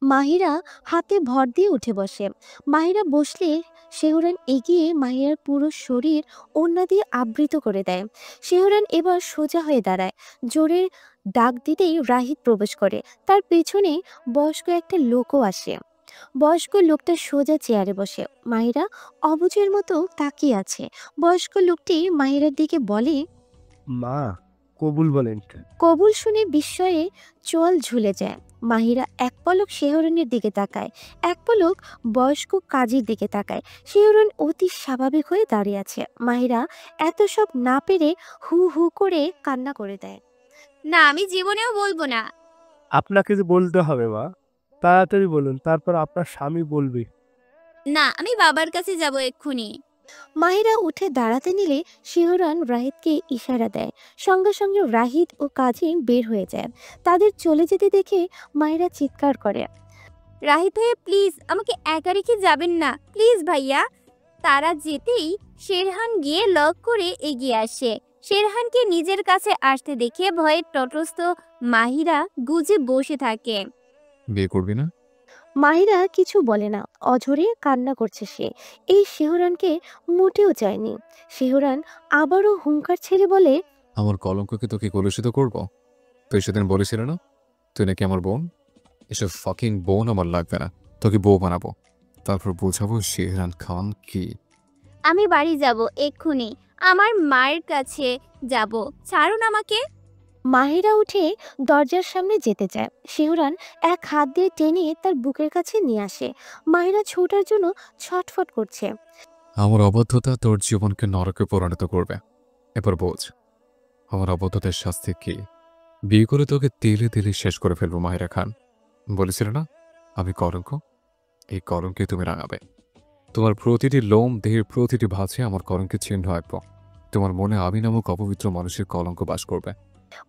মাহিরা হাতে ভর দিয়ে উঠে বসে। মাহিরা বসলে শেহরান এগিয়ে মাহিরার পুরো শরীর ওড়না দিয়ে আবৃত করে দেয়। শেহরান এবার সোজা হয়ে দাঁড়ায়। জোরে ডাক দিতেই রাহিত প্রবেশ করে। তার পেছনে বয়স্ক একটা লোকও আসে। বয়স্ক লোকটা সোজা চেয়ারে বসে। মাহিরা অবুঝের মতো তাকিয়ে আছে। বয়স্ক লোকটি মাহিরার দিকে বলে, মা, কবুল বলেন। কবুল শুনে বিস্ময়ে চোয়াল ঝুলে যায়। মাহিরা এক পলক শেহরনের দিকে তাকায়, এক পলক বয়স্ক কাজীর দিকে তাকায়। শেহরন অতি স্বাভাবিক হয়ে দাঁড়িয়ে আছে। মাহিরা এত সব না পেরে হু হু করে কান্না করে দেয়। না, আমি জীবনেও বলবো না। আপনাকে যে বলতে হবে মা, তাড়াতাড়ি বলুন, তারপর আপনার স্বামী বলবে। না, আমি বাবার কাছে যাব এক্ষুনি। মাহিরা উঠে দাঁড়াতে নিলে শিহরন রাহিতকে ইশারা দেয়। সঙ্গে সঙ্গে রাহিত ও কাজী বের হয়ে যায়। তাদের চলে যেতে দেখে মাহিরা চিৎকার করে, রাহিত ভাইয়া প্লিজ আমাকে একা রেখে যাবেন না, প্লিজ ভাইয়া। তারা যেতেই শেরহান গিয়ে লক করে এগিয়ে আসে। শেরহানকে নিজের কাছে আসতে দেখে ভয়ে তটস্থ মাহিরা গুজে বসে থাকে। বিয়ে করবি না? মাহিরা কিছু বলে না। অঝরে কান্না করছে সে। এই শিহরনকে মোটেও চায়নি। শিহরন আবারও হুঙ্কার ছেড়ে বলে, আমার কলঙ্ককে তোকে কলুষিত করব? তুই সেদিন বলেছিল না তুই নাকি আমার বোন? এসব ফাকিং বোন আমার লাগবে না। তোকে বউ বানাবো, তারপর বোঝাবো শেহরান খান কি। আমি বাড়ি যাব এক্ষুনি, আমার মায়ের কাছে যাব, ছাড়ুন আমাকে। মাহিরা উঠে দরজার সামনে যেতে চায়। শিহরন এক হাত দিয়ে টেনে তার বুকের কাছে নিয়ে আসে। মাহিরা ছোটার জন্য ছটফট করছে। আমার অবদ্ধতা তোর জীবনকে নরকে পরিণত করবে। এবার বোঝ আমার অবদ্ধতার শাস্তি কি। বিয়ে করে তোকে তেলে তেলে শেষ করে ফেলবো মাহিরা খান। বলেছিল না আমি কলঙ্ক? এই কলঙ্কে তুমি রাঙাবে। তোমার প্রতিটি লোম, দেহের প্রতিটি ভাঁজে আমার কলঙ্কের চিহ্ন আঁকবো। তোমার মনে আমি নামক অপবিত্র মানুষের কলঙ্ক বাস করবে।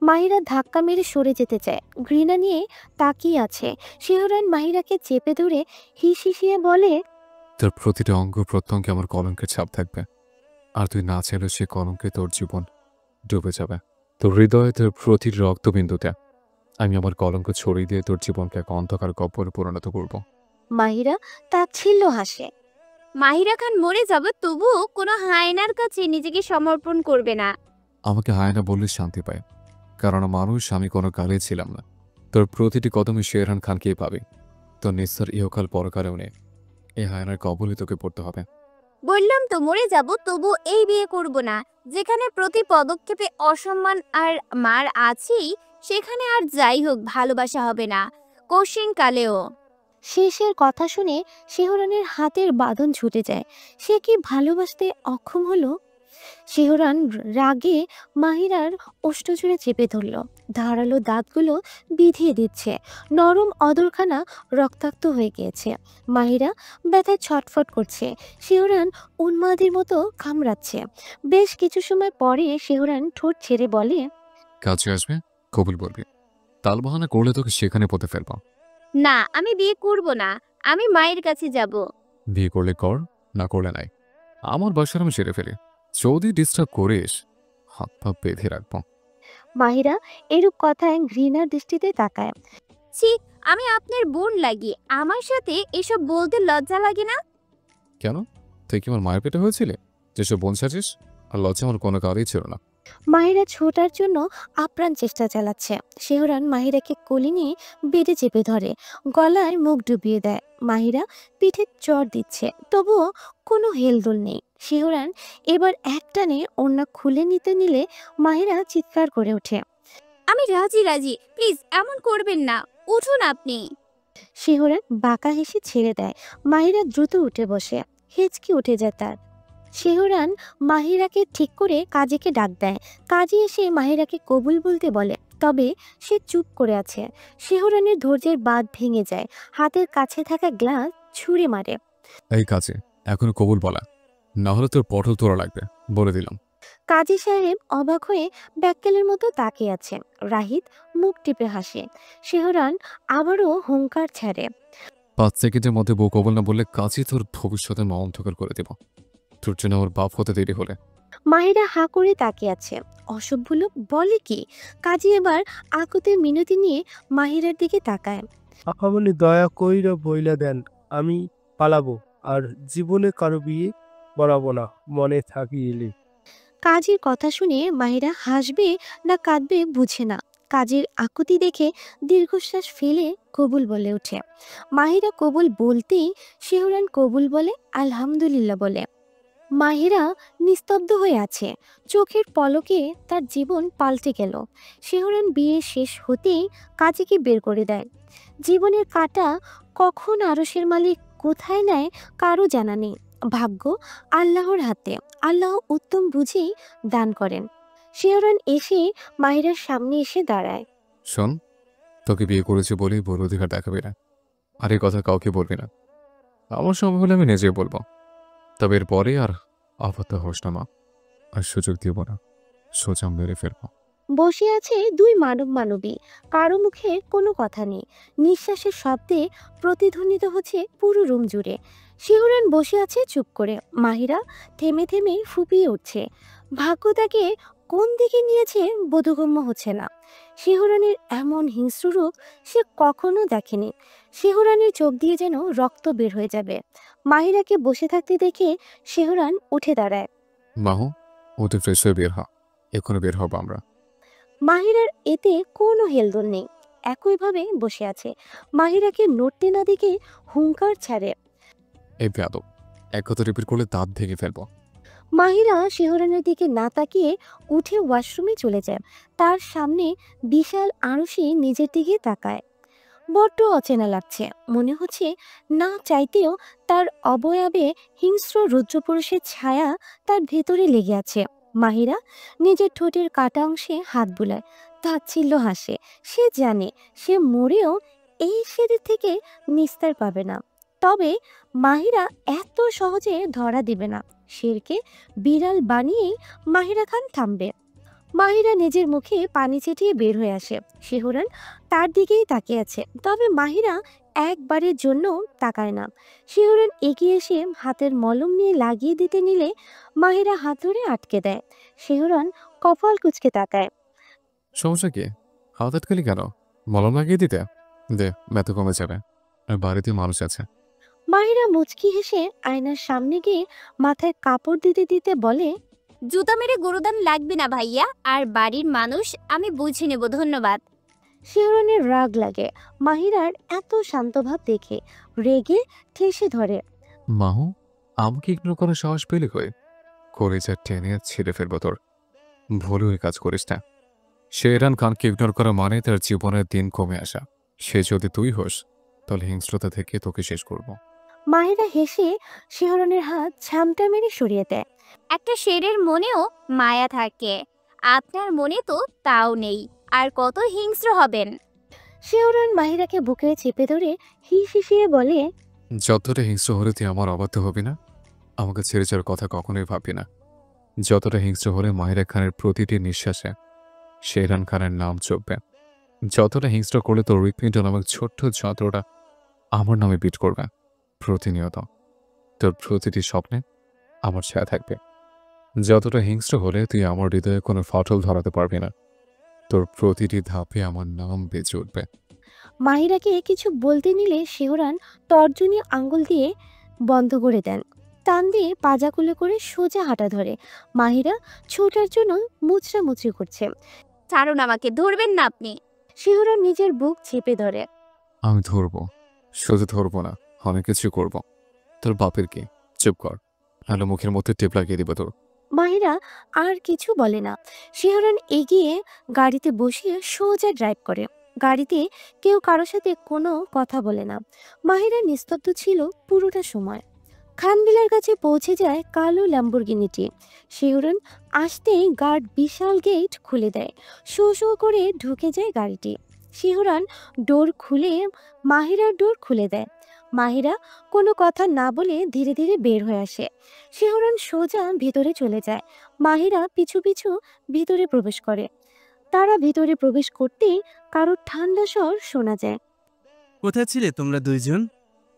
মাহিরা ধাক্কা মেরে সরে যেতে চায়। ঘৃণা নিয়ে তাকিয়ে আছে। শিহরন মাহিরাকে চেপে ধরে হিস হিসিয়ে বলে, তোর প্রতিটা অঙ্গ প্রত্যঙ্গে আমার কলঙ্কের ছাপ থাকবে। আর তুই না চাইলে সে কলঙ্কে তোর জীবন ডুবে যাবে। তোর হৃদয়ে, তোর প্রতিটি রক্তবিন্দুতে আমি আমার কলঙ্ক ছড়িয়ে দিয়ে তোর জীবনকে এক অন্ধকার গব্বরে পরিণত করব। মাহিরা তাচ্ছিল্য হাসে। মাহিরা খান মরে যাবে, তবুও কোনো হায়নার কাছে নিজেকে সমর্পণ করবে না। আমাকে হায়না বললে শান্তি পায়, কারণ মানুষ আমি কোনো কালেই ছিলাম না। তোর প্রতিটি কদমে শেরহান খানকেই পাবি। তোর নিঃস্বর ইহকাল পরকালেও নেই। এই হায়নার কবলে তোকে পড়তে হবে। বললাম তো মরে যাব, তবু এই বিয়ে করব না। যেখানে প্রতি পদক্ষেপে অসম্মান আর মার আছেই, সেখানে আর যাই হোক ভালোবাসা হবে না, কোশ্চিন কালেও। শেষের কথা শুনে শিহরনের হাতের বাঁধন ছুটে যায়। সে কি ভালোবাসতে অক্ষম হলো? শিহরন রাগে মাহিরার ওষ্ঠজুড়ে চেপে ধরল। ধারালো দাঁতগুলো বিধিয়ে দিচ্ছে। নরম অদরখানা রক্তাক্ত হয়ে গিয়েছে। মাহিরা ব্যথায় ছটফট করছে। শিহরন উন্মাদের মতো কামড়াচ্ছে। বেশ কিছু সময় পরে শিহরন ঠোঁট ছেড়ে বলে, কাছে আসবে, কবুল বলবি। তালবাহানা করলে তোকে সেখানে পথে ফেলবো। না, আমি বিয়ে করব না, আমি মায়ের কাছে যাব। বিয়ে করলে কর, না করলে নাই। আমার বাসার আমি সেরে ফেলি। যদি ডিস্টার্ব করিস হাত পা বেঁধে রাখবো। মাহিরা এরূপ কথায় ঘৃণার দৃষ্টিতে তাকায়। ছি, আমি আপনার বোন লাগি, আমার সাথে এসব বলতে লজ্জা লাগে না? কেন? তুই কি আমার মায়ের পেটে হয়েছিলে যেসব বোন সাজিস? আর লজ্জা আমার কোনো কারই ছিল না। মাহিরা ছোটার জন্য আপ্রাণ চেষ্টা চালাচ্ছে। শিহরন মাহিরাকে কোলে নিয়ে বেডে চেপে ধরে, গলায় মুখ ডুবিয়ে দেয়। মাহিরা পিঠে চড় দিচ্ছে, তবুও কোনো হেলদোল নেই। শিহরন এবার একটানে ওড়না খুলে নিতে নিলে মাহিরা চিৎকার করে ওঠে। আমি রাজি রাজি, প্লিজ এমন করবেন না, উঠুন আপনি। শিহরন বাঁকা হেসে ছেড়ে দেয়। মাহিরা দ্রুত উঠে বসে। হেঁচকি উঠে যায় তার। শিহরন মাহিরাকে ঠিক করে কাজীকে ডাক দেয়। কাজী এসে মাহিরাকে কবুল বলতে বলে, তবে সে চুপ করে আছে। শিহরনের ধৈর্যের বাঁধ ভেঙে যায়। হাতের কাছে থাকা গ্লাস ছুঁড়ে মারে। এই কাজে এখনো কবুল বলা, না হলে তোর পটল তোরা লাগবে, বলে দিলাম। কাজী সাহেব অবাক হয়ে ব্যাক্কেলের মতো তাকিয়ে আছে। রাহিত মুখ টিপে হাসে। শিহরন আবারও হুঙ্কার ছাড়ে। 5 সেকেন্ডের মধ্যে বউ কবল না বললে কাজই তোর ভবিষ্যতের অন্ধকার করে দেব। তোর জন্য আমার বাপ হতে দেরি হলে। মাহিরা হা করে তাকিয়ে আছে। অসভ্য লোক বলে কি? কাজী এবার আকুতে মিনতি নিয়ে মাহিরার দিকে তাকায়। আপামনি দয়া কইরা বইলা দেন, আমি পালাবো, আর জীবনে কারো বিয়ে বরাবো না, মনে থাকিলে। কাজীর কথা শুনে মাহিরা হাসবে না কাঁদবে বুঝে না। কাজীর আকুতি দেখে দীর্ঘশ্বাস ফেলে কবুল বলে ওঠে। মাহিরা কবুল বলতেই শিহরান কবুল বলে, আলহামদুলিল্লাহ বলে। মাহিরা নিস্তব্ধ হয়ে আছে। চোখের পলকে তার জীবন পাল্টে গেল। শিহরান বিয়ে শেষ হতেই কাজীকে বের করে দেয়। জীবনের কাঁটা কখন আরশের মালিক কোথায় নেয় কারো জানা নেই। ভাগ্য আল্লাহর হাতে। আল্লাহ উত্তম বুঝেই দান করেন। শিহরান এসে মাহিরার সামনে এসে দাঁড়ায়। শোন, তোকে বিয়ে করেছি বলেই বড় অধিকার দেখাবি না, আর এই কথা কাউকে বলবি না। আমার সময় হলে আমি নিজেই বলবো, তবে এরপরে আর আপাতত হোস না মা, আর সুযোগ দিব না, সোজা মেরে ফেলবো। বসে আছে দুই মানব মানবী। কারো মুখে কোনো কথা নেই। নিঃশ্বাসের শব্দে প্রতিধ্বনিত হচ্ছে পুরো রুম জুড়ে। শিহরান বসে আছে চুপ করে। মাহিরা থেমে থেমে ফুপিয়ে উঠছে। ভাগ্য তাকে কোন দিকে নিয়েছে বোধগম্য হচ্ছে না। শিহরানের এমন হিংস্র রূপ সে কখনো দেখেনি। শিহরানের চোখ দিয়ে যেন রক্ত বের হয়ে যাবে। মাহিরাকে বসে থাকতে দেখে শিহরান উঠে দাঁড়ায়। মাহু, ওতে ফ্রেশ হয়ে বের হ, এক্ষুনি বের হবো আমরা। মাহিরার এতে কোনো হেলদোল নেই। একইভাবে বসে আছে। মাহিরাকে নড়তে না দেখে হুঙ্কার ছাড়ে। এই বেয়াদব, এক কথা রিপিট করলে দাঁত ভেঙে ফেলবো। মাহিরা শিহরণের দিকে না তাকিয়ে উঠে ওয়াশরুমে চলে যায়। তার সামনে বিশাল আরশি নিজের দিকে তাকায়। বড্ড অচেনা লাগছে। মনে হচ্ছে না চাইতেও তার অবয়বে হিংস্র রুদ্রপুরুষের ছায়া তার ভেতরে লেগে আছে। মাহিরা নিজের ঠোঁটের কাটা অংশে হাত বুলায়। তাচ্ছিল্য হাসে। সে জানে সে মরেও এই শেরের থেকে নিস্তার পাবে না। তবে মাহিরা এত সহজে ধরা দিবে না। শেরকে বিড়াল বানিয়েই মাহিরা খান থামবে। মাহিরা নিজের মুখে পানি ছিটিয়ে বের হয়ে আসে। শিহরান তার দিকেই তাকিয়ে আছে, তবে মাহিরা একবারের জন্য তাকায় না। শিহরান এগিয়ে এসে হাতের মলম নিয়ে লাগিয়ে দিতে নিলে মাহিরা হাত ধরে আটকে দেয়। শিহরান কপাল কুঁচকে তাকায়। সমস্যা কি? হাত আটকালি কেন? মলম লাগিয়ে দিতে দে, ব্যথা কমে যাবে, আর বাড়িতে মানুষ আছে। মাহিরা মুচকি হেসে আয়নার সামনে গিয়ে মাথায় কাপড় দিতে দিতে বলে, জুতা মেরে গুরুদান লাগবে না ভাইয়া, আর বাড়ির মানুষ আমি বুঝে নেব, ধন্যবাদ। শিহরণের রাগ লাগে মাহিরার এত শান্তভাব দেখে। রেগে ঠেসে ধরে। মাহু, আমাকে ইগনোর করার সাহস পেলে কই? কলেজা টেনে ছিঁড়ে ফেলবো তোর। ভুল হয়ে কাজ করিস না। শেরহান খানকে ইগনোর করা মানে তার জীবনের দিন কমে আসা। সে যদি তুই হোস, তাহলে হিংস্রতা থেকে তোকে শেষ করব। মাহিরা হেসে শিহরণের হাত ঝামটা মেরে সরিয়ে দেয়। একটা শেরের মনেও মায়া থাকে, আপনার মনে তো তাও নেই, আর কত হিংস্র হবেন। শিহরণ মাহিরাকে বুকে চেপে ধরে হিস হিসিয়ে বলে, যতটা হিংস্র হলে তুই আমার অবাধ্য হবি না, আমাকে ছেড়ে যাওয়ার কথা কখনোই ভাববি না। যতটা হিংস্র হলে মাহিরা খানের প্রতিটি নিঃশ্বাসে শেরহান খানের নাম চলবে। যতটা হিংস্র করলে তোর হৃৎপিণ্ড নামক ছোট্ট যন্ত্রটা আমার নামে বিট করবে প্রতিনিয়ত। তোর প্রতিটি স্বপ্নে আমার ছায়া থাকবে। যতটা হিংস্র হলে তুই আমার হৃদয়ে কোনো ফাটল ধরাতে পারবি না। তোর প্রতিটি ধাপে আমার নাম বেঁচে উঠবে। মাহিরাকে কিছু বলতে নিলে শিহরান তর্জনী আঙ্গুল দিয়ে বন্ধ করে দেন। টান দিয়ে পাজা কুলে করে সোজা হাঁটা ধরে। মাহিরা ছোটার জন্য মুচড়ামুচড়ি করছে। ছাড়ুন আমাকে, ধরবেন না আপনি। শিহরণ নিজের বুক চেপে ধরে। আমি ধরবো, শুধু ধরবো না, অনেক কিছু করব। তোর বাপের কি? চুপ কর, নাহলে মুখের মধ্যে টেপ লাগিয়ে দিব তোর। মাহিরা আর কিছু বলে না। শিহরণ এগিয়ে গাড়িতে বসিয়ে সোজা ড্রাইভ করে। গাড়িতে কেউ কারোর সাথে কোনো কথা বলে না। মাহিরা নিস্তব্ধ ছিল পুরোটা সময়। খানবিলার কাছে পৌঁছে যায় কালো ল্যাম্বরগিনিটি। শিহরণ আসতেই গার্ড বিশাল গেট খুলে দেয়। শো শো করে ঢুকে যায় গাড়িটি। শিহরণ ডোর খুলে মাহিরার ডোর খুলে দেয়। মাহিরা কোনো কথা না বলে ধীরে ধীরে বের হয়ে আসে। শিহরণ সোজা ভিতরে চলে যায়। মাহিরা পিছু পিছু ভিতরে প্রবেশ করে। তারা ভিতরে প্রবেশ করতেই কারোর ঠান্ডা স্বর শোনা যায়। কোথায় ছিলে তোমরা দুইজন?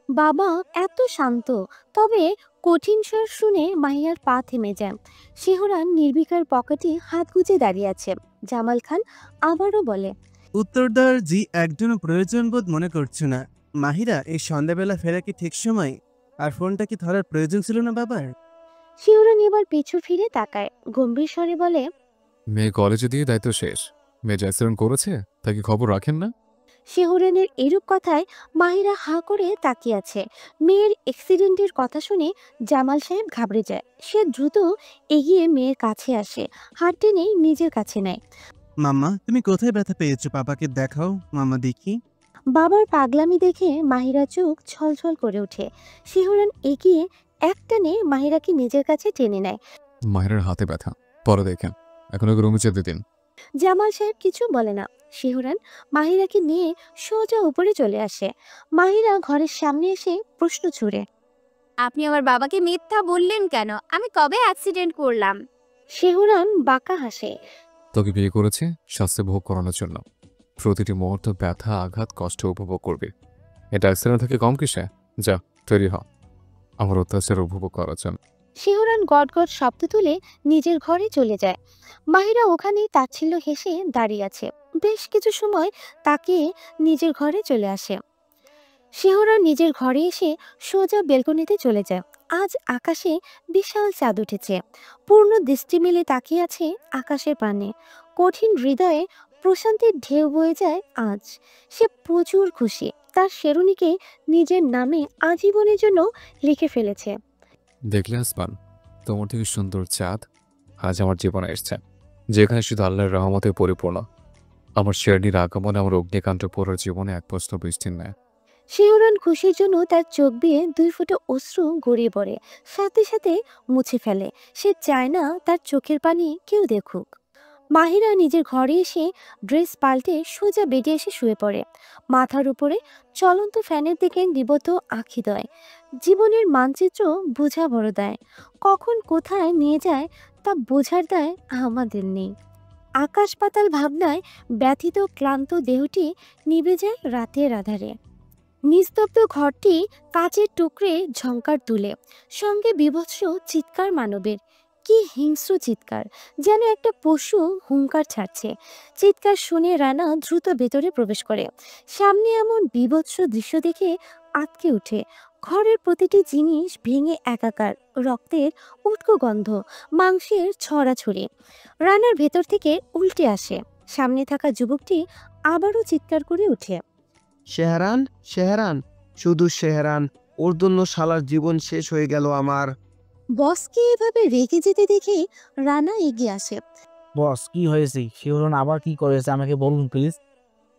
বাবা এত শান্ত, তবে কঠিন স্বর শুনে মাহিয়ার পা থেমে যায়। শিহরান নির্বিকার পকেটে হাত গুজে দাঁড়িয়ে আছে। জামাল খান আবারও বলে, উত্তর দেওয়ার জি একজনও প্রয়োজন বোধ মনে করছো না। মাহিরা, এই সন্ধ্যাবেলা ফেরা কি ঠিক সময়? আর ফোনটা কি ধরার প্রয়োজন ছিল না বাবার? শিহরণ এবার পিছু ফিরে তাকায়, গম্ভীর স্বরে বলে, মেয়ে কলেজে দিয়ে দায়িত্ব শেষ। মেয়ে যে অ্যাক্সিডেন্ট করেছে তাকে খবর রাখেন না? শিহরণের এরূপ কথায় মাহিরা হাঁ করে তাকিয়ে আছে। মেয়ের অ্যাক্সিডেন্টের কথা শুনে জামাল সাহেব ঘাবড়ে যায়। সে দ্রুত এগিয়ে মেয়ের কাছে আসে, হাত টেনে নিজের কাছে নেয়। মাম্মা, তুমি কোথায় ব্যথা পেয়েছো? বাবাকে দেখাও, মাম্মা দেখি। বাবার পাগলামি দেখে মাহিরা চোখ ছলছল করে ওঠে। শিহরণ এগিয়ে একটানে মাহিরাকে নিজের কাছে টেনে নেয়। মাহিরার হাতে ব্যথা, পরে দেখেন। এখন ওকে রুমে যেতে দিন। জামাল সাহেব কিছু বলে না। শিহরণ মাহিরাকে নিয়ে সোজা উপরে চলে আসে। মাহিরা ঘরের সামনে এসে প্রশ্ন ছুড়ে। আপনি আমার বাবাকে মিথ্যা বললেন কেন? আমি কবে অ্যাক্সিডেন্ট করলাম? শিহরণ বাঁকা হাসে। তোকে বিয়ে করেছে শাস্তি ভোগ করানোর জন্য। প্রতিটি মুহূর্ত ব্যথা, আঘাত, কষ্ট উপভোগ করবি। এটা অ্যাক্সিডেন্ট থেকে কম কিসে? যা, তৈরি হ আমার অত্যাচার উপভোগ করার জন্য। শিহরণ গটগট শব্দ তুলে নিজের ঘরে চলে যায়। মাহিরা ওখানেই তাচ্ছিল্য হেসে দাঁড়িয়ে আছে। বেশ কিছু সময় তাকে নিজের ঘরে চলে আসে। শিহরণ নিজের ঘরে এসে সোজা বেলকনিতে চলে যায়। আজ আকাশে বিশাল চাঁদ উঠেছে। পূর্ণ দৃষ্টি মেলে তাকিয়ে আছে আকাশের পানে। কঠিন হৃদয়ে প্রশান্তির ঢেউ বয়ে যায় আজ। সে প্রচুর খুশি। তার শেরুনিকে নিজের নামে আজীবনের জন্য লিখে ফেলেছে। দেখলে আসমান, তোমার থেকে সুন্দর চাঁদ আজ আমার জীবনে এসছে, যেখানে শুধু আল্লাহর রহমতে পরিপূর্ণ। আমার শেরনির আগমনে আমার অগ্নিকান্ত পড়ার জীবনে এক প্রশ্ন বৃষ্টির নেয়। শিহরণ খুশির জন্য তার চোখ বেয়ে 2 ফোঁটা অশ্রু গড়িয়ে পড়ে, সাথে সাথে মুছে ফেলে। সে চায় না তার চোখের পানি কেউ দেখুক। মাহিরা নিজের ঘরে এসে ড্রেস পাল্টে সোজা বেডে এসে শুয়ে পড়ে। মাথার উপরে চলন্ত ফ্যানের দিকে নিবদ্ধ আখিদয়। জীবনের মানচিত্র বোঝা বড় দায়। কখন কোথায় নিয়ে যায় তা বোঝার দায় আমাদের নেই। আকাশ পাতাল ভাবনায় ব্যথিত ক্লান্ত দেহটি নিভে যায় রাতের আধারে। নিস্তব্ধ ঘরটি কাচের টুকরে ঝংকার তুলে, সঙ্গে বীভৎস চিৎকার মানবের। কি হিংস্র চিৎকার! যেন একটা পশু হুংকার ছাড়ছে। চিৎকার শুনে রানা দ্রুত ভেতরে প্রবেশ করে। সামনে এমন বীভৎস দৃশ্য দেখে আঁতকে ওঠে। ঘরের প্রতিটি জিনিস ভেঙে একাকার, রক্তের উটকো গন্ধ, মাংসের ছড়াছড়ি। রানার ভেতর থেকে উল্টে আসে। সামনে থাকা যুবকটি আবারও চিৎকার করে ওঠে। শেহরান, শেহরান, শুধু শেহরান। ওর জন্য শালার জীবন শেষ হয়ে গেল আমার। বসকে এভাবে রেগে যেতে দেখে রানা এগিয়ে আসে। বস, কি হয়েছে? শিহরণ আবার কি করেছে আমাকে বলুন প্লিজ।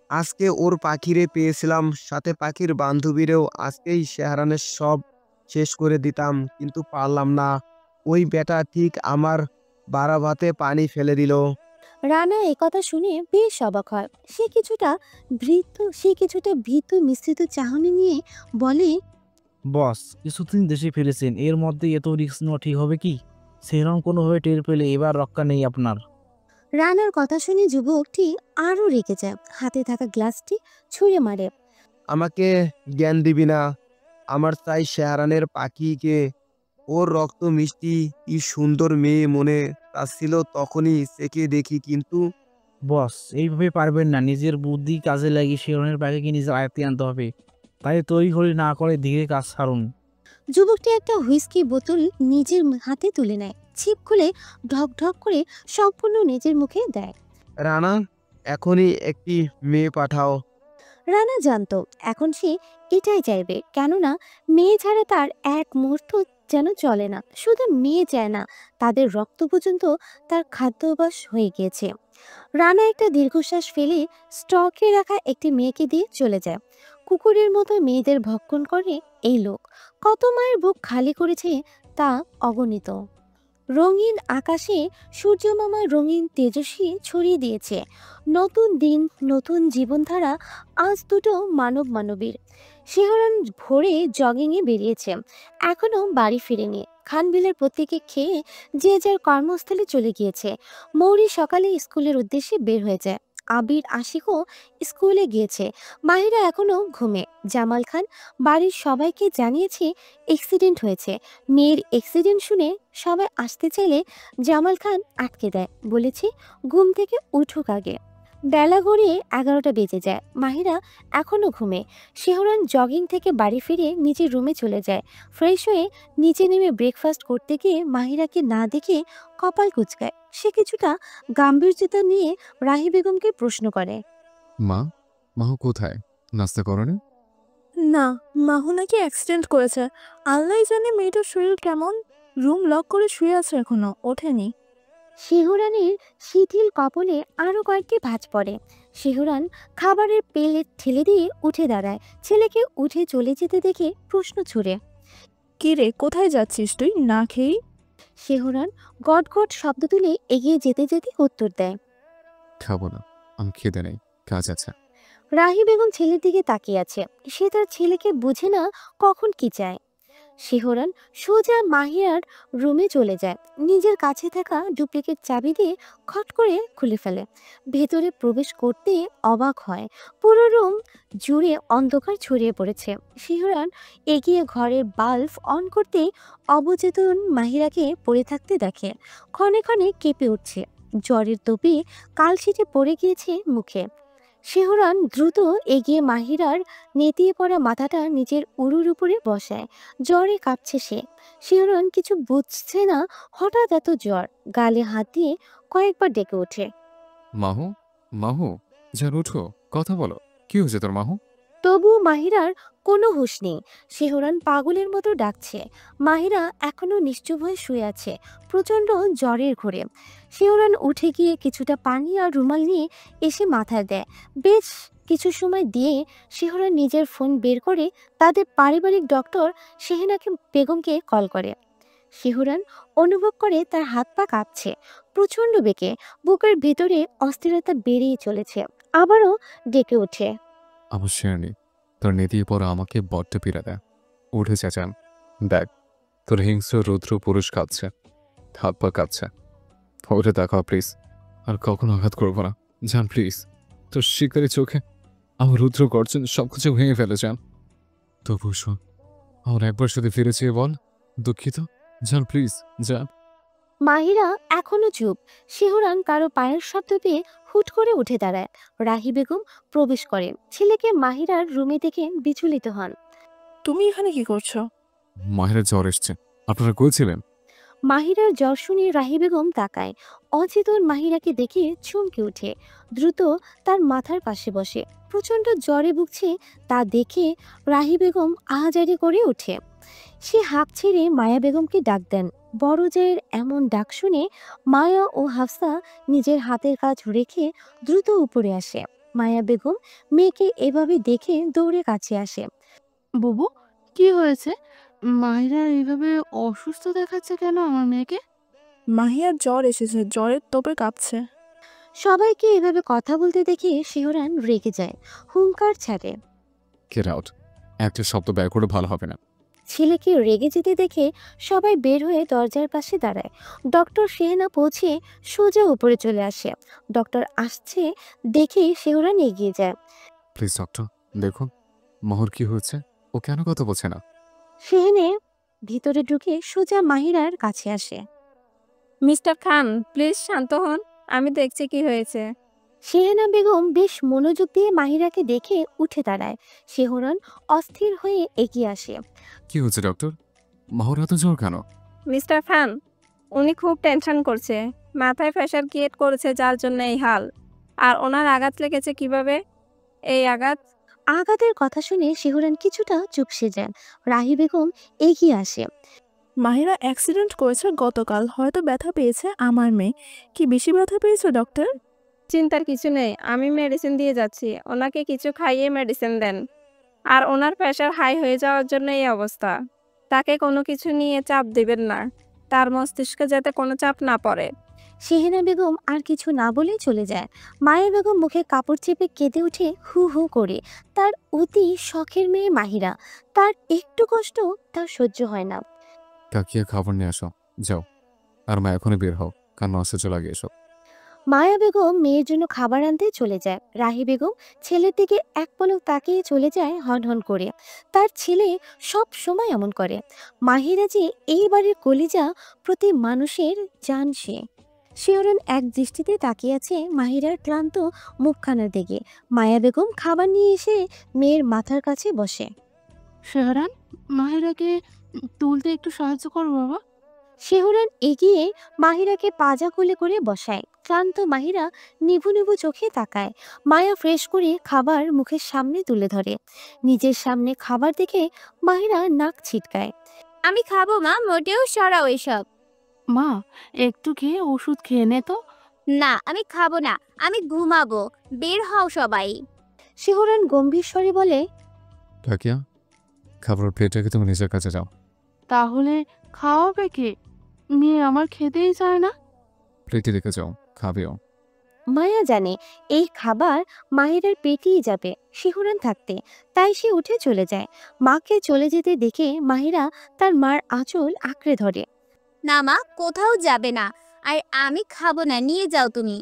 আজকে ওর পাখিরে পেয়েছিলাম, সাথে পাখির বান্ধবীরেও। আজকেই শেহরানের সব শেষ করে দিতাম, কিন্তু পারলাম না। ওই বেটা ঠিক আমার বারাভাতে পানি ফেলে দিল। রানা একথা শুনে বেশ অবাক হয়। সে কিছুটা ভীত মিশ্রিত চাহনি নিয়ে বলে, বস, কিছুদিন দেশে ফিরেছেন, এর মধ্যে এত রিস্ক নেওয়া ঠিক হবে কি? শিহরণ কোনোভাবে টের পেলে এবার রক্ষা নেই আপনার। রানার কথা শুনে যুবকটি আরো রেগে যায়, হাতে থাকা গ্লাসটি ছুঁড়ে মারে। আমাকে জ্ঞান দিবি না। আমার চাই শেহরানের পাখিকে। ওর রক্ত মিষ্টি, কি সুন্দর মেয়ে মনে ছিল তখনই চেকে দেখি, কিন্তু বস, এইভাবে পারবেন না। নিজের বুদ্ধি কাজে লাগিয়ে শিহরণের পাখিকে নিজের আয়ত্তে আনতে হবে। তাই তড়িঘড়ি না করে ধীরে কাজ সারুন। যুবকটি একটা হুইস্কি বোতল নিজের হাতে তুলে নেয়, ছিপ খুলে ঢক ঢক করে সম্পূর্ণ নিজের মুখে দেয়। রানা, এখনই একটি মেয়ে পাঠাও। রানা জানতো এখন সে এটাই চাইবে, কেননা মেয়ে ছাড়া তার এক মুহূর্ত যেন চলে না। শুধু মেয়ে চায় না, তাদের রক্ত পর্যন্ত তার খাদ্যাভ্যাস হয়ে গিয়েছে। রানা একটা দীর্ঘশ্বাস ফেলে স্টকে রাখা একটি মেয়েকে দিয়ে চলে যায়। কুকুরের মতো মেয়েদের ভক্ষণ করে এই লোক। কত মায়ের বুক খালি করেছে তা অগণিত। রঙিন আকাশে সূর্যমামা রঙিন তেজস্বী ছড়িয়ে দিয়েছে। নতুন দিন, নতুন জীবনধারা আজ দুটো মানব মানবীর। শিহরণ ভোরে জগিংয়ে বেরিয়েছে, এখনো বাড়ি ফিরেনি। খানবিলের প্রত্যেকে খেয়ে যে যার কর্মস্থলে চলে গিয়েছে। মৌরি সকালে স্কুলের উদ্দেশ্যে বের হয়ে যায়। আবির, আশিকও স্কুলে গিয়েছে। মাহিরা এখনো ঘুমে। জামাল খান বাড়ির সবাইকে জানিয়েছে অ্যাক্সিডেন্ট হয়েছে। মেয়ের অ্যাক্সিডেন্ট শুনে সবাই আসতে চাইলে জামাল খান আটকে দেয়, বলেছে ঘুম থেকে উঠুক আগে। বেলা গড়িয়ে 11টা বেজে যায়। মাহিরা এখনো ঘুমে। শিহরণ জগিং থেকে বাড়ি ফিরে নিজের রুমে চলে যায়। ফ্রেশ হয়ে নিচে নেমে ব্রেকফাস্ট করতে গিয়ে মাহিরাকে না দেখে কপাল কুঁচকায়। সে কিছুটা গাম্ভীর্যতা নিয়ে রাহি বেগমকে প্রশ্ন করে। মা, মাহু কোথায়? নাস্তা করনি? না, মাহু নাকি অ্যাক্সিডেন্ট করেছে। আল্লাহ জানে মেয়েটার শরীর কেমন। রুম লক করে শুয়ে আছে, এখনো ওঠেনি। শিহরানের শিথিল কপলে আরো কয়েকটি ভাঁজ পড়ে। শিহরান খাবারের প্লেট ঠেলে দিয়ে উঠে দাঁড়ায়। ছেলেকে উঠে চলে যেতে দেখে প্রশ্ন ছুড়ে। কি রে, কোথায় যাচ্ছিস তুই না খেয়েই? শিহরান গটগট শব্দ তুলে এগিয়ে যেতে যেতে উত্তর দেয়। খাবো না, আমি খিদে নেই, কাজ আছে। রাহি বেগম ছেলের দিকে তাকিয়ে আছে। সে তার ছেলেকে বুঝে না কখন কি চায়। শিহরান সোজা মাহিরার রুমে চলে যায়। নিজের কাছে থাকা ডুপ্লিকেট চাবি দিয়ে খট করে খুলে ফেলে। ভেতরে প্রবেশ করতে অবাক হয়। পুরো রুম জুড়ে অন্ধকার ছড়িয়ে পড়েছে। শিহরান এগিয়ে ঘরের বাল্ব অন করতেই অবচেতন মাহিরাকে পড়ে থাকতে দেখে। ক্ষণে ক্ষণে কেঁপে উঠছে। জ্বরের তোপে কালশিটে পড়ে গিয়েছে মুখে। শিহরান দ্রুত এগিয়ে মাহিরার নেতিয়ে পড়া মাথাটা নিজের উরুর উপরে বসায়। জ্বরে কাঁপছে সে। শিহরান কিছু বুঝছে না হঠাৎ এত জ্বর। গালে হাত দিয়ে কয়েকবার ডেকে ওঠে। মাহু, মাহু, যার উঠো, কথা বলো। কি হয়েছে তোর মাহু? তবু মাহিরার কোনো হুঁশ নেই। শিহরান পাগলের মতো ডাকছে। মাহিরা এখনো নিশ্চুপ হয়ে শুয়ে আছে, প্রচণ্ড জ্বরের ঘোরে। শিহরান উঠে গিয়ে কিছুটা পানি আর রুমাল নিয়ে এসে মাথায় দেয়। বেশ কিছু সময় দিয়ে শিহরান নিজের ফোন বের করে তাদের পারিবারিক ডক্টর শেহনাকে বেগমকে কল করে। শিহরান অনুভব করে তার হাত পা কাঁপছে প্রচণ্ড বেগে। বুকের ভেতরে অস্থিরতা বেড়েই চলেছে। আবারও ডেকে ওঠে। আমার শেয়ারনি, তোর নেতিয়ে পড়া আমাকে বড্ড পীড়া দেয়। উঠে চেঁচান, দেখ তোর হিংস্র রুদ্র পুরুষ কাঁদছে, হাত পা কাঁদছে। ওটা দেখাও প্লিজ, আর কখনো আঘাত করবো না, যান প্লিজ। তোর শিকারি চোখে আমার রুদ্র গর্জন সব কিছু ভেঙে ফেলে যান। তবু শোন, আমার একবার শুধু ফিরে চেয়ে বল, দুঃখিত, যান প্লিজ, যান। মাহিরা এখনো চুপ। শিহরান কারো পায়ের শব্দ পেয়ে হুট করে উঠে দাঁড়ায়। রাহি বেগম প্রবেশ করেন। ছেলেকে মাহিরার রুমে দেখে বিচলিত হন। তুমি এখানে কি করছো? মাহিরের জ্বর এসছে, আপনারা কইছিলেন? মাহিরার জ্বর শুনে রাহি বেগম তাকায়। অচেতন মাহিরাকে দেখে চমকে ওঠে। দ্রুত তার মাথার পাশে বসে। প্রচণ্ড জ্বরে ভুগছে তা দেখে রাহি বেগম আহাজারি করে ওঠে। সে হাঁক ছেড়ে মায়া বেগমকে ডাক দেন। বড় জায়ের এমন ডাক শুনে মায়া ও হাফসা নিজের হাতের কাজ রেখে দ্রুত উপরে আসে। মায়া বেগম মেয়েকে এভাবে দেখে দৌড়ে কাছে আসে। বুবু, কি হয়েছে? মাহিরা এইভাবে অসুস্থ দেখাচ্ছে কেন আমার মেয়েকে? মাহিয়ার জ্বর এসেছে, জ্বরের তোপে কাঁপছে। সবাইকে এভাবে কথা বলতে দেখে শিহরান রেগে যায়, হুঙ্কার ছাড়ে। গেট আউট, একটা শব্দ ব্যয় করে ভালো হবে না। ছেলেকে রেগে যেতে দেখে সবাই বের হয়ে দরজার পাশে দাঁড়ায়। ডক্টর শেহনা পৌঁছে সোজা উপরে চলে আসে। ডক্টর আসছে দেখে শিহরান এগিয়ে যায়। প্লিজ ডক্টর, দেখুন মাহুর কি হয়েছে, ও কেন কথা বলছে না? শেহনে ভিতরে ঢুকে সোজা মাহিরার কাছে আসে। মিস্টার খান, প্লিজ শান্ত হন, আমি দেখছি কি হয়েছে। শেহনা বেগম বেশ মনোযোগ দিয়ে মাহিরাকে দেখে উঠে দাঁড়ায়। শিহরান অস্থির হয়ে এগিয়ে আসে। কি হয়েছে ডক্টর? মাহুর এত জ্বর কেন? মিস্টার খান, উনি খুব টেনশন করছে। মাথায় প্রেশার ক্রিয়েট করেছে, যার জন্য এই হাল। আর ওনার আঘাত লেগেছে কিভাবে? এই আঘাত। আঘাতের কথা শুনে শিহরান কিছুটা চুপসে যান। রাহি বেগম এগিয়ে আসে। মাহিরা অ্যাক্সিডেন্ট করেছে গতকাল, হয়তো ব্যথা পেয়েছে আমার মেয়ে। কি বেশি ব্যথা পেয়েছে ডক্টর? চিন্তার কিছু নেই, আমি মেডিসিন দিয়ে যাচ্ছি। ওনাকে কিছু খাইয়ে মেডিসিন দেন। আর ওনার প্রেশার হাই হয়ে যাওয়ার জন্য এই অবস্থা। তাকে কোনো কিছু নিয়ে চাপ দিবেন না, তার মস্তিষ্কে যাতে কোনো চাপ না পড়ে। শেহনা বেগম আর কিছু না বলেই চলে যায়। মায়া বেগম মুখে কাপড় চেপে কেঁদে উঠে হু হু করে। তার অতি শখের মেয়ে মাহিরা, তার একটু কষ্ট তার সহ্য হয় না। কাকিয়া খাবার নিয়ে আসো, যাও। আর মা এখনই বের হও, কারণ আসতে চলে গিয়ে এসব। মায়া বেগম মেয়ের জন্য খাবার আনতে চলে যায়। রাহি বেগম ছেলের দিকে এক পলক তাকিয়ে চলে যায় হনহন করে। তার ছেলে সব সময় এমন করে। মাহিরা যে এই বাড়ির কলিজা, প্রতি মানুষের জান সে। শিহরণ এক দৃষ্টিতে তাকিয়ে আছে মাহিরার ক্লান্ত মুখখানার দিকে। মায়া বেগম খাবার নিয়ে এসে মেয়ের মাথার কাছে বসে। শেহরান, মাহিরাকে তুলতে একটু সাহায্য করো বাবা। শিহরণ এগিয়ে মাহিরাকে পাজা কোলে করে বসায়। ক্লান্ত মাহিরা নিভু নিভু চোখে তাকায়। মায়া ফ্রেশ করে খাবার মুখের সামনে তুলে ধরে। নিজের সামনে খাবার দেখে মাহিরা নাক ছিটকায়। আমি খাবো মা, মোটেও সরাও এসব। মা, একটু খেয়ে ওষুধ খেয়ে নে তো। না, আমি খাবো না, আমি ঘুমাবো। বের হও সবাই। শিহরণ গম্ভীর স্বরে বলে, কাকিয়া, খাবারের প্লেট রেখে তুমি নিজের কাছে যাও। তাহলে খাওয়াবে কে? মেয়ে আমার খেতেই চায় না। প্লেটে রেখে যাও, খাবেও। মায়া জানে এই খাবার মাহিরার পেটেই যাবে শিহরণ থাকতে, তাই সে উঠে চলে যায়। মাকে চলে যেতে দেখে মাহিরা তার মার আঁচল আঁকড়ে ধরে। না মা, কোথাও যাবে না। আর আমি খাবো না, নিয়ে যাও তুমি।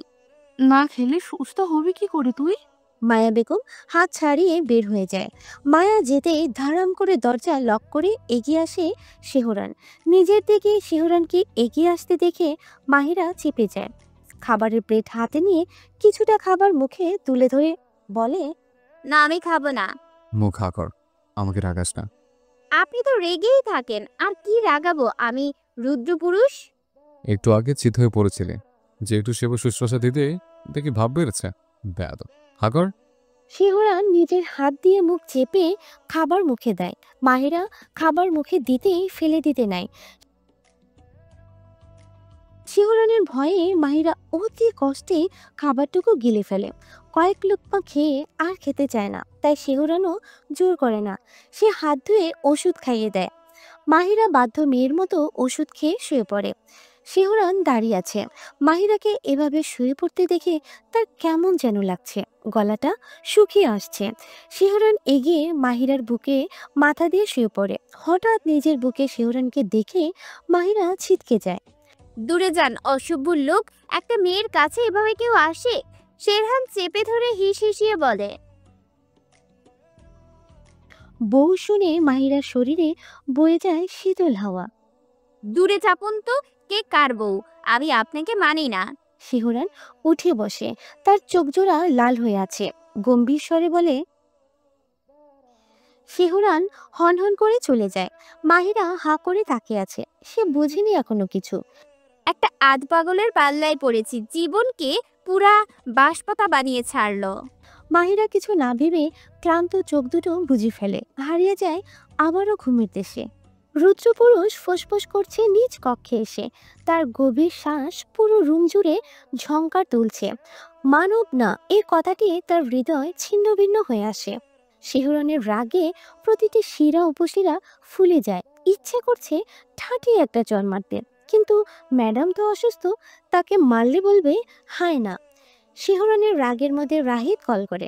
না খেলে সুস্থ হবে কি করে তুই? মায়া বেগম হাত ছাড়িয়ে বের হয়ে যায়। মায়া যেতে ধারাম করে দরজা লক করে এগিয়ে আসে শিহরণ। নিজের দিকে শিহরণকে এগিয়ে আসতে দেখে মাহিরা চেপে যায়। খাবারের প্লেট হাতে নিয়ে কিছুটা খাবার মুখে তুলে ধরে বলে, না, আমি খাবো না। মুখ হা কর, আমাকে রাগাস না। আপনি তো রেগেই থাকেন, আর কি রাগাবো আমি? রুদ্রপুরুষ। একটু আগে চিত হয়ে পড়েছিলে যে একটু সেবা শুশ্রূষা দিতে, দেখি ভাব বেড়েছে। বেয়াদ, হা কর। শিহরণ নিজের হাত দিয়ে মুখ চেপে খাবার মুখে দেয়। মাহিরা খাবার মুখে দিতেই ফেলে দিতে নাই। শিহরণের ভয়ে মাহিরা অতি কষ্টে খাবারটুকু গিলে ফেলে। কয়েক লুকমা খেয়ে আর খেতে চায় না, তাই শিহরণও জোর করে না। সে হাত ধুয়ে ওষুধ খাইয়ে দেয়। মাহিরা বাধ্য মেয়ের মতো ওষুধ খেয়ে শুয়ে পড়ে। শিহরণ দাঁড়িয়ে আছে। মাহিরাকে এভাবে শুয়ে পড়তে দেখে তার কেমন যেন লাগছে, গলাটা শুকিয়ে আসছে। শিহরণ এগিয়ে মাহিরার বুকে মাথা দিয়ে শুয়ে পড়ে। হঠাৎ নিজের বুকে শিহরণকে দেখে মাহিরা ছিটকে যায়। দূরে যান, অসভ্য লোক। একটা মেয়ের কাছে এভাবে কেউ আসে? শেরহান চেপে ধরে হিসিয়ে বলে। বউ শুনে মাহিরার শরীরে বয়ে যায় শীতল হাওয়া। দূরে চাপুন তো, কে কার বউ? আমি আপনাকে মানি না। শিহরণ উঠে বসে, তার চোখ জোড়া লাল হয়ে আছে। গম্ভীর স্বরে বলে। শিহরণ হনহন করে চলে যায়। মাহিরা হা করে তাকিয়ে আছে, সে বুঝেনি এখনো কিছু। একটা আধ পাগলের পাল্লায় পড়েছি, জীবনকে পুরা বাঁশপাতা বানিয়ে ছাড়লো। মাহিরা কিছু না ভেবে ক্লান্ত চোখ দুটো বুঝে ফেলে, হারিয়ে যায় আবারও ঘুমের দেশে। রুদ্রপুরুষ ফোঁসফোঁস করছে নিজ কক্ষে এসে। তার গভীর শ্বাস পুরো রুম জুড়ে ঝংকার তুলছে। মানব না, এই কথাটি তার হৃদয় ছিন্ন ভিন্ন হয়ে আসে। শিহরণের রাগে প্রতিটি শিরা উপশিরা ফুলে যায়। ইচ্ছে করছে ঠাঁটি একটা চর মারতে, কিন্তু ম্যাডাম তো অসুস্থ, তাকে মারলে বলবে হায় না। শিহরণের রাগের মধ্যে রাহিত কল করে।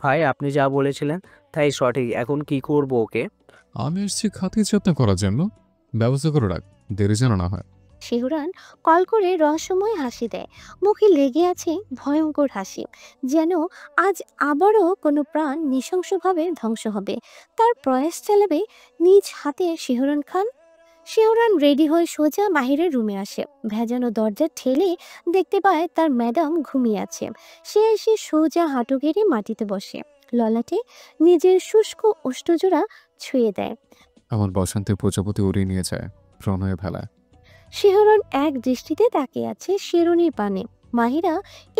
ভাই, আপনি যা বলেছিলেন তাই সঠিক। এখন কি করব ওকে? আমি এসেছি খাতির যত্ন করার জন্য, ব্যবস্থা করে রাখ, দেরি যেন না হয়। শিহরণ কল করে রহস্যময় হাসি দেয়। মুখে লেগে আছে ভয়ঙ্কর হাসি, যেন আজ আবারও কোনো প্রাণ নৃশংসভাবে ধ্বংস হবে। তার প্রয়াস চালাবে নিজ হাতে শিহরণ খান। শিহরণ রেডি হয়ে সোজা মাহিরের রুমে আসে। ভেজানো দরজা ঠেলে দেখতে পায় তার ম্যাডাম ঘুমিয়ে আছে। সে এসে সোজা হাঁটু গেড়ে মাটিতে বসে, ললাটে নিজের শুষ্ক ওষ্ঠজোড়া ছুঁয়ে দেয়। আমার বসন্তে প্রজাপতি উড়িয়ে নিয়ে যায় প্রণয়ে ভেলায়। শিহরণ এক দৃষ্টিতে তাকিয়ে আছে শিরুনির পানে। মাহিরা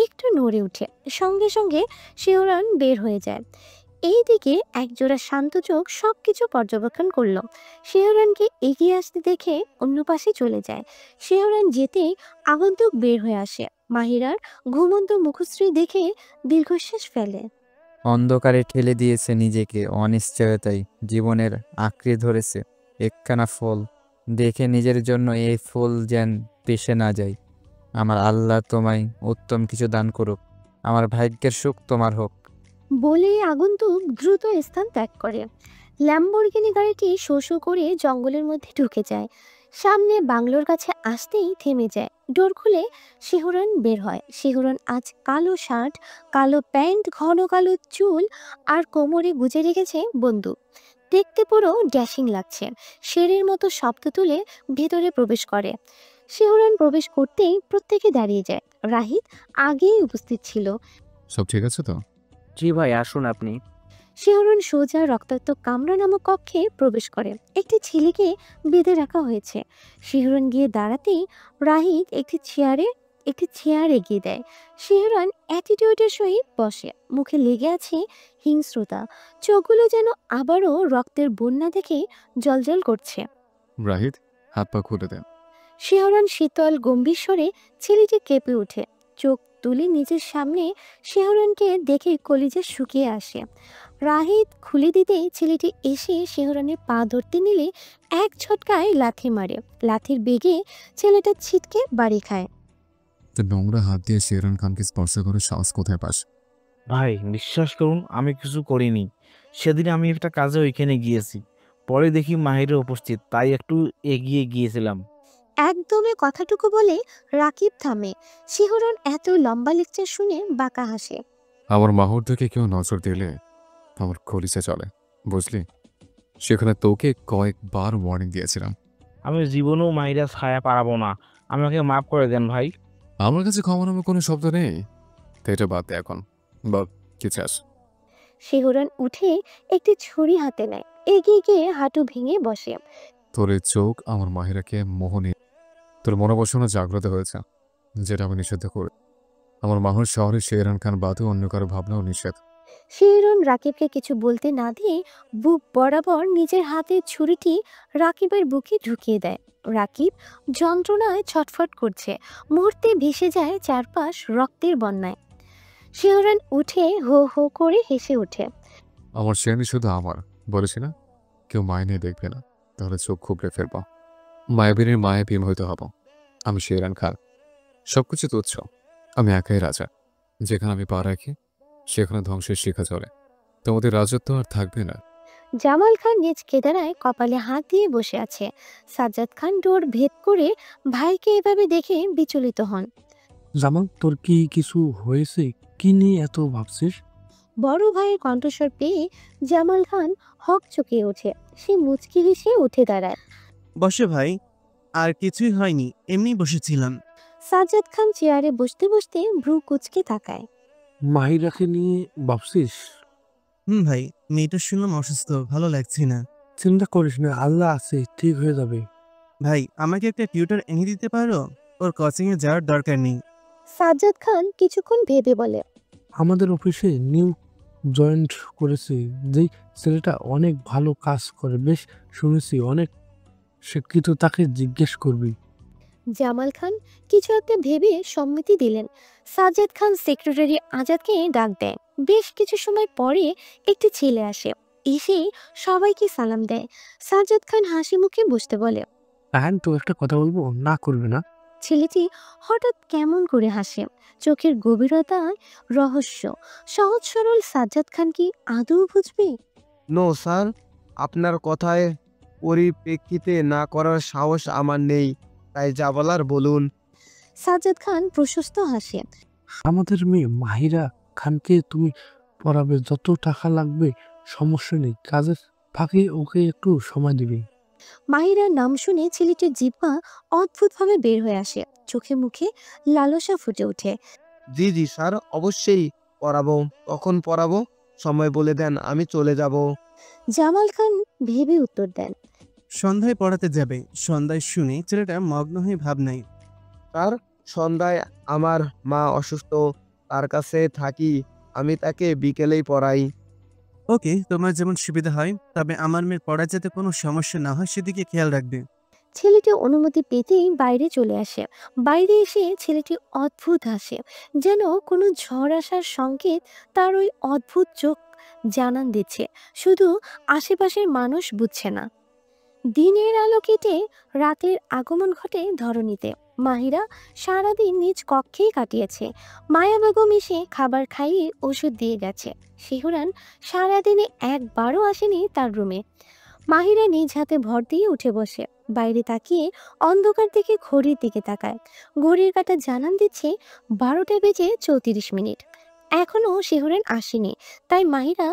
একটু নড়ে উঠে, সঙ্গে সঙ্গে শিহরণ বের হয়ে যায়। এইদিকে একজোড়া শান্ত চোখ সবকিছু পর্যবেক্ষণ করলো। শিহরণকে এগিয়ে আসতে দেখে অন্য পাশে চলে যায়। শিহরণ যেতেই আগন্তুক বের হয়ে আসে। মাহিরার ঘুমন্ত মুখশ্রী দেখে দীর্ঘশ্বাস ফেলে। অন্ধকারে ঠেলে দিয়েছে নিজেকে, অনিশ্চয়তায় জীবনের আঁকড়ে ধরেছে একখানা ফল। দেখে নিজের জন্য এই ফুল যেন পেশে না যায়। আমার আল্লাহ তোমায় উত্তম কিছু দান করুক, আমার ভাগ্যের সুখ তোমার হোক। বলে আগন্তুক দ্রুত স্থান ত্যাগ করে। ল্যাম্বরগিনি গাড়িটি শো শো করে জঙ্গলের মধ্যে ঢুকে যায়। সামনে বাংলোর কাছে আসতেই থেমে যায়। ডোর খুলে শিহরণ বের হয়। শিহরণ আজ কালো শার্ট, কালো প্যান্ট, ঘন কালো চুল আর কোমরে গুজে রেখেছে বন্দুক। দেখতে পুরো ড্যাশিং লাগছে। শেরের মতো শব্দ তুলে ভেতরে প্রবেশ করে। শিহরণ প্রবেশ করতেই প্রত্যেকে দাঁড়িয়ে যায়। রাহিত আগেই উপস্থিত ছিল। সব ঠিক আছে তো? জি ভাই, আসুন আপনি। শিহরণ সোজা রক্তাক্ত কামরা নামক কক্ষে প্রবেশ করে। একটি ছেলেকে বেঁধে রাখা হয়েছে। শিহরণ গিয়ে দাঁড়াতেই রাহিত একটি চেয়ার এগিয়ে দেয়। শিহরণ অ্যাটিটিউডের সহিত বসে। মুখে লেগে আছে হিংস্রতা। চোখগুলো যেন আবারও রক্তের বন্যা দেখে জ্বলজ্বল করছে। রাহিত, হাত পা খুলে দেন। শিহরণ শীতল গম্ভীর স্বরে ছেলেটি কেঁপে ওঠে। চোখ তুলে নিজের সামনে শিহরণকে দেখে কলিজা শুকিয়ে আসে। রাহিত খুলে দিতেই ছেলেটি এসে শিহরণের পা ধরতে নিলে এক ঝটকায় লাথি মারে। লাথির বেগে ছেলেটা ছিটকে বাড়ি খায়। তো নোংরা হাত দিয়ে শেরন খানকে স্পর্শ করে সাহস কোথায় পাস? ভাই বিশ্বাস করুন, আমি কিছু করিনি। সেদিন আমি একটা কাজে ওইখানে গিয়েছি, পরে দেখি মাহিরা উপস্থিত, তাই একটু এগিয়ে গিয়েছিলাম। একদমে কথাটুকু বলে রাকিব থামে। শিহরণ এত লম্বা লেকচার শুনে বাঁকা হাসে। আমার মাহর দিকে কেউ নজর দিলে আমার কলিজা চলে, বুঝলি? সেখানে তোকে কয়েকবার ওয়ার্নিং দিয়েছিলাম। আমি জীবনেও মাহিরা ছায়া পারাবো না, আমাকে মাফ করে দেন ভাই। আমার কাছে ক্ষমা নামে কোনো শব্দ নেই, তো এটা বাদ দে এখন। বল কি চাস? শিহরণ উঠে একটি ছুরি হাতে নেয়। এগিয়ে গিয়ে হাঁটু ভেঙে বসে। তোর এই চোখ আমার মাহিরাকে মোহনী, তোর মনোবাসনা জাগ্রত হয়েছে, যেটা আমি নিষিদ্ধ করি। আমার মাহর শহরে শেরহান খান বাদে অন্য কারো ভাবনাও নিষেধ। শিহরণ রাকিবকে কিছু বলতে না দিয়ে বুক বরাবর নিজের হাতের ছুরিটি রাকিবের বুকে ঢুকিয়ে দেয়। রাকিব যন্ত্রণায় ছটফট করছে। মুহূর্তে ভেসে যায় চারপাশ রক্তের বন্যায়। শিহরণ উঠে হো হো করে হেসে ওঠে। আমার শেরনি শুধু আমার, বলেছি না? কেউ মায় দেখবে না, তাহলে চোখ খুবড়ে ফেলব। মায়াবীরের মায়াবী হইতে হব। আমি শেরহান খান, সবকিছু তুচ্ছ। আমি একাই রাজা। যেখানে আমি পা রাখি সেখানে ধ্বংসের শিখা চলে। তোমাদের রাজত্ব আর থাকবে না। জামাল খান নিজ কেদারায় কপালে হাত দিয়ে বসে আছে। সাজ্জাদ খান ডোর ভেদ করে ভাইকে এভাবে দেখে বিচলিত হন। জামাল, তোর কি কিছু হয়েছে? কি নিয়ে এত ভাবছিস? বড় ভাইয়ের কণ্ঠস্বর পেয়ে জামাল খান হক চকিয়ে ওঠে। সে মুচকি হেসে উঠে দাঁড়ায়। বসে ভাই, আর কিছুই হয়নি, এমনি বসেছিলাম। সাজ্জাদ খান চেয়ারে বসতে বসতে ভ্রু কুঁচকে তাকায়। মাহিরাকে নিয়ে ভাবছিস? ভাই, মেয়েটা শুনলাম অসুস্থ, ভালো লাগছে না। চিন্তা করিস না, আল্লাহ আছে, ঠিক হয়ে যাবে। ভাই, আমাকে একটা টিউটর এনে দিতে পারো? ওর কোচিংয়ে যাওয়ার দরকার নেই। সাজ্জাদ খান কিছুক্ষণ ভেবে বলে, আমাদের অফিসে নিউ জয়েন্ট করেছে যেই ছেলেটা অনেক ভালো কাজ করে, বেশ শুনেছি অনেক শিক্ষিত, তাকে জিজ্ঞেস করবি। জামাল খান কিছু একটা ভেবে সম্মতি দিলেন। সাজ্জাদ খান সেক্রেটারি আজাদকে ডাক দেয়। বেশ কিছু সময় পরে একটি ছেলে আসে। এসে সবাইকে সালাম দেয়। সাজ্জাদ খান হাসি মুখে বসতে বলে। হ্যাঁ, তো একটা কথা বলবো, না করবে না? ছেলেটি হঠাৎ কেমন করে হাসে। চোখের গভীরতায় রহস্য। সহজ সরল সাজ্জাদ খান কি আদৌ বুঝবে? নো স্যার, আপনার কথায় পরিপ্রেক্ষিতে না করার সাহস আমার নেই, তাই যা বলার বলুন। সাজ্জাদ খান প্রশস্ত হাসে। আমাদের মেয়ে মাহিরা খানকে তুমি পড়াবে, যত টাকা লাগবে সমস্যা নেই, কাজের ফাঁকে ওকে একটু সময় দিবি। মাহিরার নাম শুনে ছেলেটির জিহ্বা অদ্ভুতভাবে বের হয়ে আসে। চোখে মুখে লালসা ফুটে ওঠে। জি জি স্যার, অবশ্যই পড়াবো। কখন পড়াবো সময় বলে দেন, আমি চলে যাব। জামাল খান ভেবে উত্তর দেন। সন্ধ্যায় পড়াতে যাবে। সন্ধ্যায় শুনে ছেলেটা মগ্ন হয়ে ভাবনায়। স্যার, সন্ধ্যায় আমার মা অসুস্থ, তার কাছে থাকি, আমি তাকে বিকেলেই পড়াই। ওকে, তোমার যেমন সুবিধা হয়, তবে আমার মেয়ের পড়া যাতে কোনো সমস্যা না হয় সেদিকে খেয়াল রাখবে। ছেলেটি অনুমতি পেতেই বাইরে চলে আসে। বাইরে এসে ছেলেটি অদ্ভুত হাসে, যেন কোনো ঝড় আসার সংকেত তার ওই অদ্ভুত চোখ জানান দিচ্ছে। শুধু আশেপাশের মানুষ বুঝছে না। দিনের আলো কেটে রাতের আগমন ঘটে ধরণীতে। মাহিরা সারাদিন নিজ কক্ষেই কাটিয়েছে। মায়া বেগম এসে খাবার খাইয়ে ওষুধ দিয়ে গেছে। শিহরান সারাদিনে একবারও আসেনি তার রুমে। মাহিরা নিজ হাতে ভর দিয়ে উঠে বসে। বাইরে তাকিয়ে অন্ধকার দিকে ঘড়ির দিকে তাকায়। ঘড়ির কাঁটা জানান দিচ্ছে 12টা বেজে 34 মিনিট। এখনো শিহরণ আসেনি, তাই মাহিরা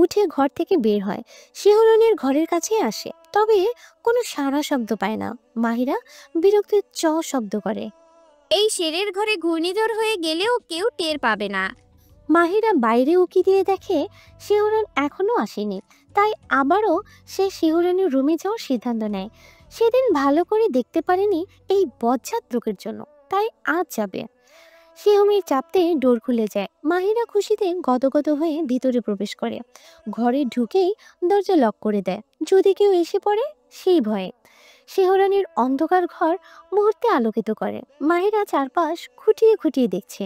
উঠে ঘর থেকে বের হয়। শিহরণের ঘরের কাছে আসে, তবে কোনো সাড়া শব্দ পায় না। মাহিরা বিরক্তির শব্দ করে। এই শেরের ঘরে ঘূর্ণিঝড় হয়ে গেলেও কেউ টের পাবে না। মাহিরা বাইরে উকি দিয়ে দেখে শিহরণ এখনো আসেনি, তাই আবারও সে শিহরণের রুমে যাওয়ার সিদ্ধান্ত নেয়। সেদিন ভালো করে দেখতে পারেনি এই বজ্জাত লোকের জন্য, তাই আজ যাবে। শিহমের চাপতে ডোর খুলে যায়। মাহিরা খুশিতে গদগদ হয়ে ভিতরে প্রবেশ করে। ঘরে ঢুকেই দরজা লক করে দেয়, যদি কেউ এসে পড়ে সেই ভয়ে। শিহরণের অন্ধকার ঘর মুহূর্তে আলোকিত করে। মাহিরা চারপাশ খুঁটিয়ে খুঁটিয়ে দেখছে।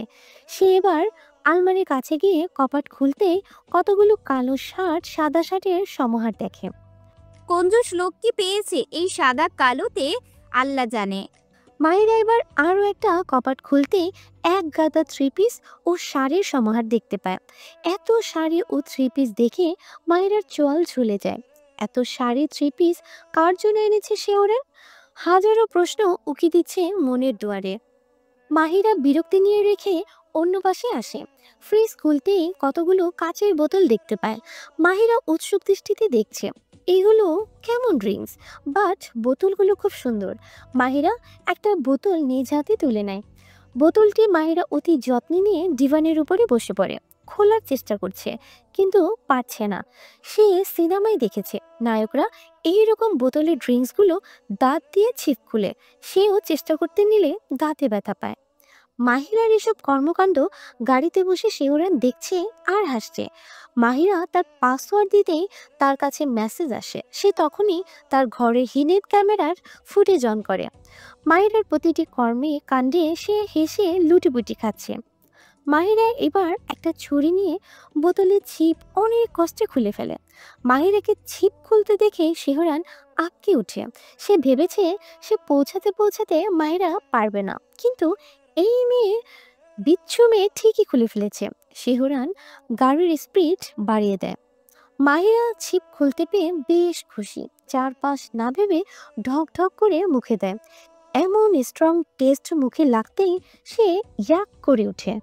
সে এবার আলমারির কাছে গিয়ে কপাট খুলতেই কতগুলো কালো শার্ট, সাদা শার্টের সমাহার দেখে। কঞ্জুস লোক কি পেয়েছে এই সাদা কালোতে, আল্লাহ জানে। মাহিরা এবার আরও একটা কপাট খুলতেই এক গাদা থ্রি পিস ও শাড়ির সমাহার দেখতে পায়। এত শাড়ি ও থ্রি পিস দেখে মাহিরার চোয়াল ঝুলে যায়। এত শাড়ি থ্রি পিস কার জন্য এনেছে সে? ওরা হাজারো প্রশ্ন উকি দিচ্ছে মনের দুয়ারে। মাহিরা বিরক্তি নিয়ে রেখে অন্য পাশে আসে। ফ্রিজ খুলতেই কতগুলো কাচের বোতল দেখতে পায়। মাহিরা উৎসুক দৃষ্টিতে দেখছে এগুলো কেমন ড্রিঙ্কস, বাট বোতলগুলো খুব সুন্দর। মাহিরা একটা বোতল নিজ হাতে তুলে নেয়। বোতলটি মাহিরা অতি যত্নে নিয়ে ডিভানের উপরে বসে পড়ে। খোলার চেষ্টা করছে, কিন্তু পারছে না। সে সিনেমায় দেখেছে নায়করা এইরকম বোতলের ড্রিঙ্কসগুলো দাঁত দিয়ে ছিপ খুলে, সেও চেষ্টা করতে নিলে দাঁতে ব্যথা পায়। মাহিরার এসব কর্মকাণ্ড গাড়িতে বসে শিহরণ দেখছে আর হাসছে। মাহিরা তার পাসওয়ার্ড দিতেই তার কাছে মেসেজ আসে। সে তখনই তার ঘরের হিডেন ক্যামেরার ফুটেজ অন করে। মাহিরার প্রতিটি কর্মে কাণ্ডে সে হেসে লুটিপুটি খাচ্ছে। মাহিরা এবার একটা ছুরি নিয়ে বোতলের ছিপ অনেক কষ্টে খুলে ফেলে। মাহিরাকে ছিপ খুলতে দেখে শিহরণ আঁতকে উঠে। সে ভেবেছে সে পৌঁছাতে পৌঁছাতে মাহিরা পারবে না, কিন্তু এই মেয়ে বিচ্ছু মেয়ে ঠিকই খুলে ফেলেছে। শিহরণ গাড়ির স্পিড বাড়িয়ে দেয়। মাহিরা ছিপ খুলতে পেয়ে বেশ খুশি। চারপাশ না ভেবে ঢক ঢক করে মুখে দেয়। এমন স্ট্রং টেস্ট মুখে লাগতেই সে ইয়াক করে ওঠে।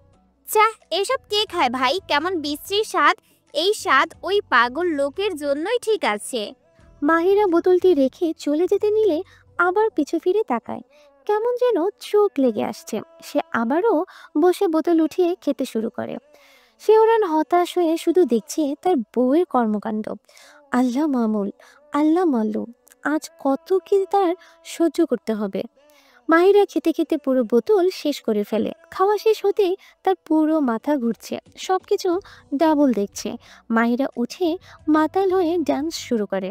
চাহ, এসব কে খায় ভাই? কেমন বিশ্রী স্বাদ। এই স্বাদ ওই পাগল লোকের জন্যই ঠিক আছে। মাহিরা বোতলটি রেখে চলে যেতে নিলে আবার পিছু ফিরে তাকায়। কেমন যেন চোখ লেগে আসছে। সে আবারও বসে বোতল উঠিয়ে খেতে শুরু করে। শিহরণ হতাশ হয়ে শুধু দেখছে তার বউয়ের কর্মকাণ্ড। আল্লাহ মামুল, আল্লাহ মাল্লু, আজ কত কি তার সহ্য করতে হবে। মাহিরা খেতে খেতে পুরো বোতল শেষ করে ফেলে। খাওয়া শেষ হতেই তার পুরো মাথা ঘুরছে, সবকিছু ডাবল দেখছে। মাহিরা উঠে মাতাল হয়ে ডান্স শুরু করে।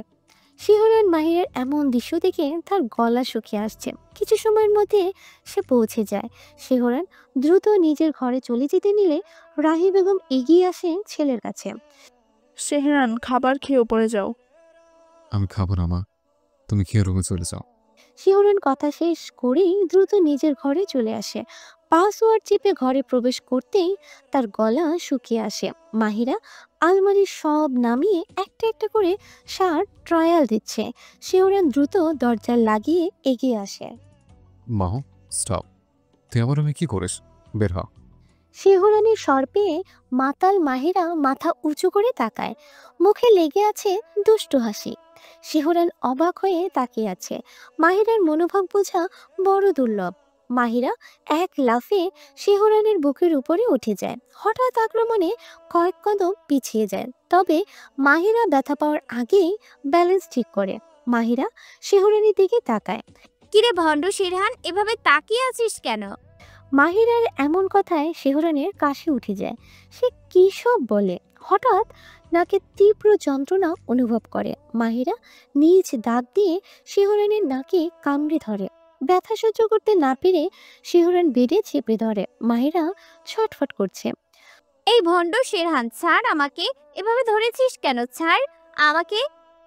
শিহরণ মাহিরার এমন দৃশ্য দেখে তার গলা শুকিয়ে আসছে। কিছু সময়ের মধ্যে সে পৌঁছে যায়। শিহরণ দ্রুত নিজের ঘরে চলে যেতে নিলে রাহি বেগম এগিয়ে আসেন ছেলের কাছে। শেহরান, খাবার খেয়ে ওপরে যাও। আমি খাবো না মা, তুমি খেয়ে রুমে চলে যাও। শিহরণ কথা শেষ করেই দ্রুত নিজের ঘরে চলে আসে। পাসওয়ার্ড চিপে ঘরে প্রবেশ করতেই তার গলা শুকিয়ে আসে। মাহিরা আলমারির সব নামিয়ে একটা একটা করে শার্ট ট্রায়াল দিচ্ছে। শিহরণ দ্রুত দরজা লাগিয়ে এগিয়ে আসে। মা, স্টপ। তুই আমার রুমে কি করিস? বের হ। শিহরণের স্বর পেয়ে মাতাল মাহিরা মাথা উঁচু করে তাকায়। মুখে লেগে আছে দুষ্টু হাসি। শিহরণ অবাক হয়ে তাকিয়ে আছে। মাহিরার মনোভাব বোঝা বড় দুর্লভ। মাহিরা এক লাফে শিহরণের বুকের উপরে উঠে যায়। হঠাৎ আক্রমণে কয়েক কদম পিছিয়ে যায়, তবে মাহিরা ব্যথা পাওয়ার আগেই ব্যালেন্স ঠিক করে। মাহিরা শিহরণের দিকে তাকায়। কিরে ভণ্ড শেরহান, এভাবে তাকিয়ে আছিস কেন? মাহিরার এমন কথায় শিহরণের কাশি উঠে যায়। সে কী সব বলে। হঠাৎ নাকে তীব্র যন্ত্রণা অনুভব করে। মাহিরা নিজ দাঁত দিয়ে শিহরণের নাকে কামড়ে ধরে। ব্যথা সহ্য করতে না পেরে শিহরণ বেডে চেপে ধরে। মাহিরা ছটফট করছে। এই ভণ্ড শেরহান, ছাড় আমাকে। এভাবে ধরেছিস কেন? ছাড় আমাকে।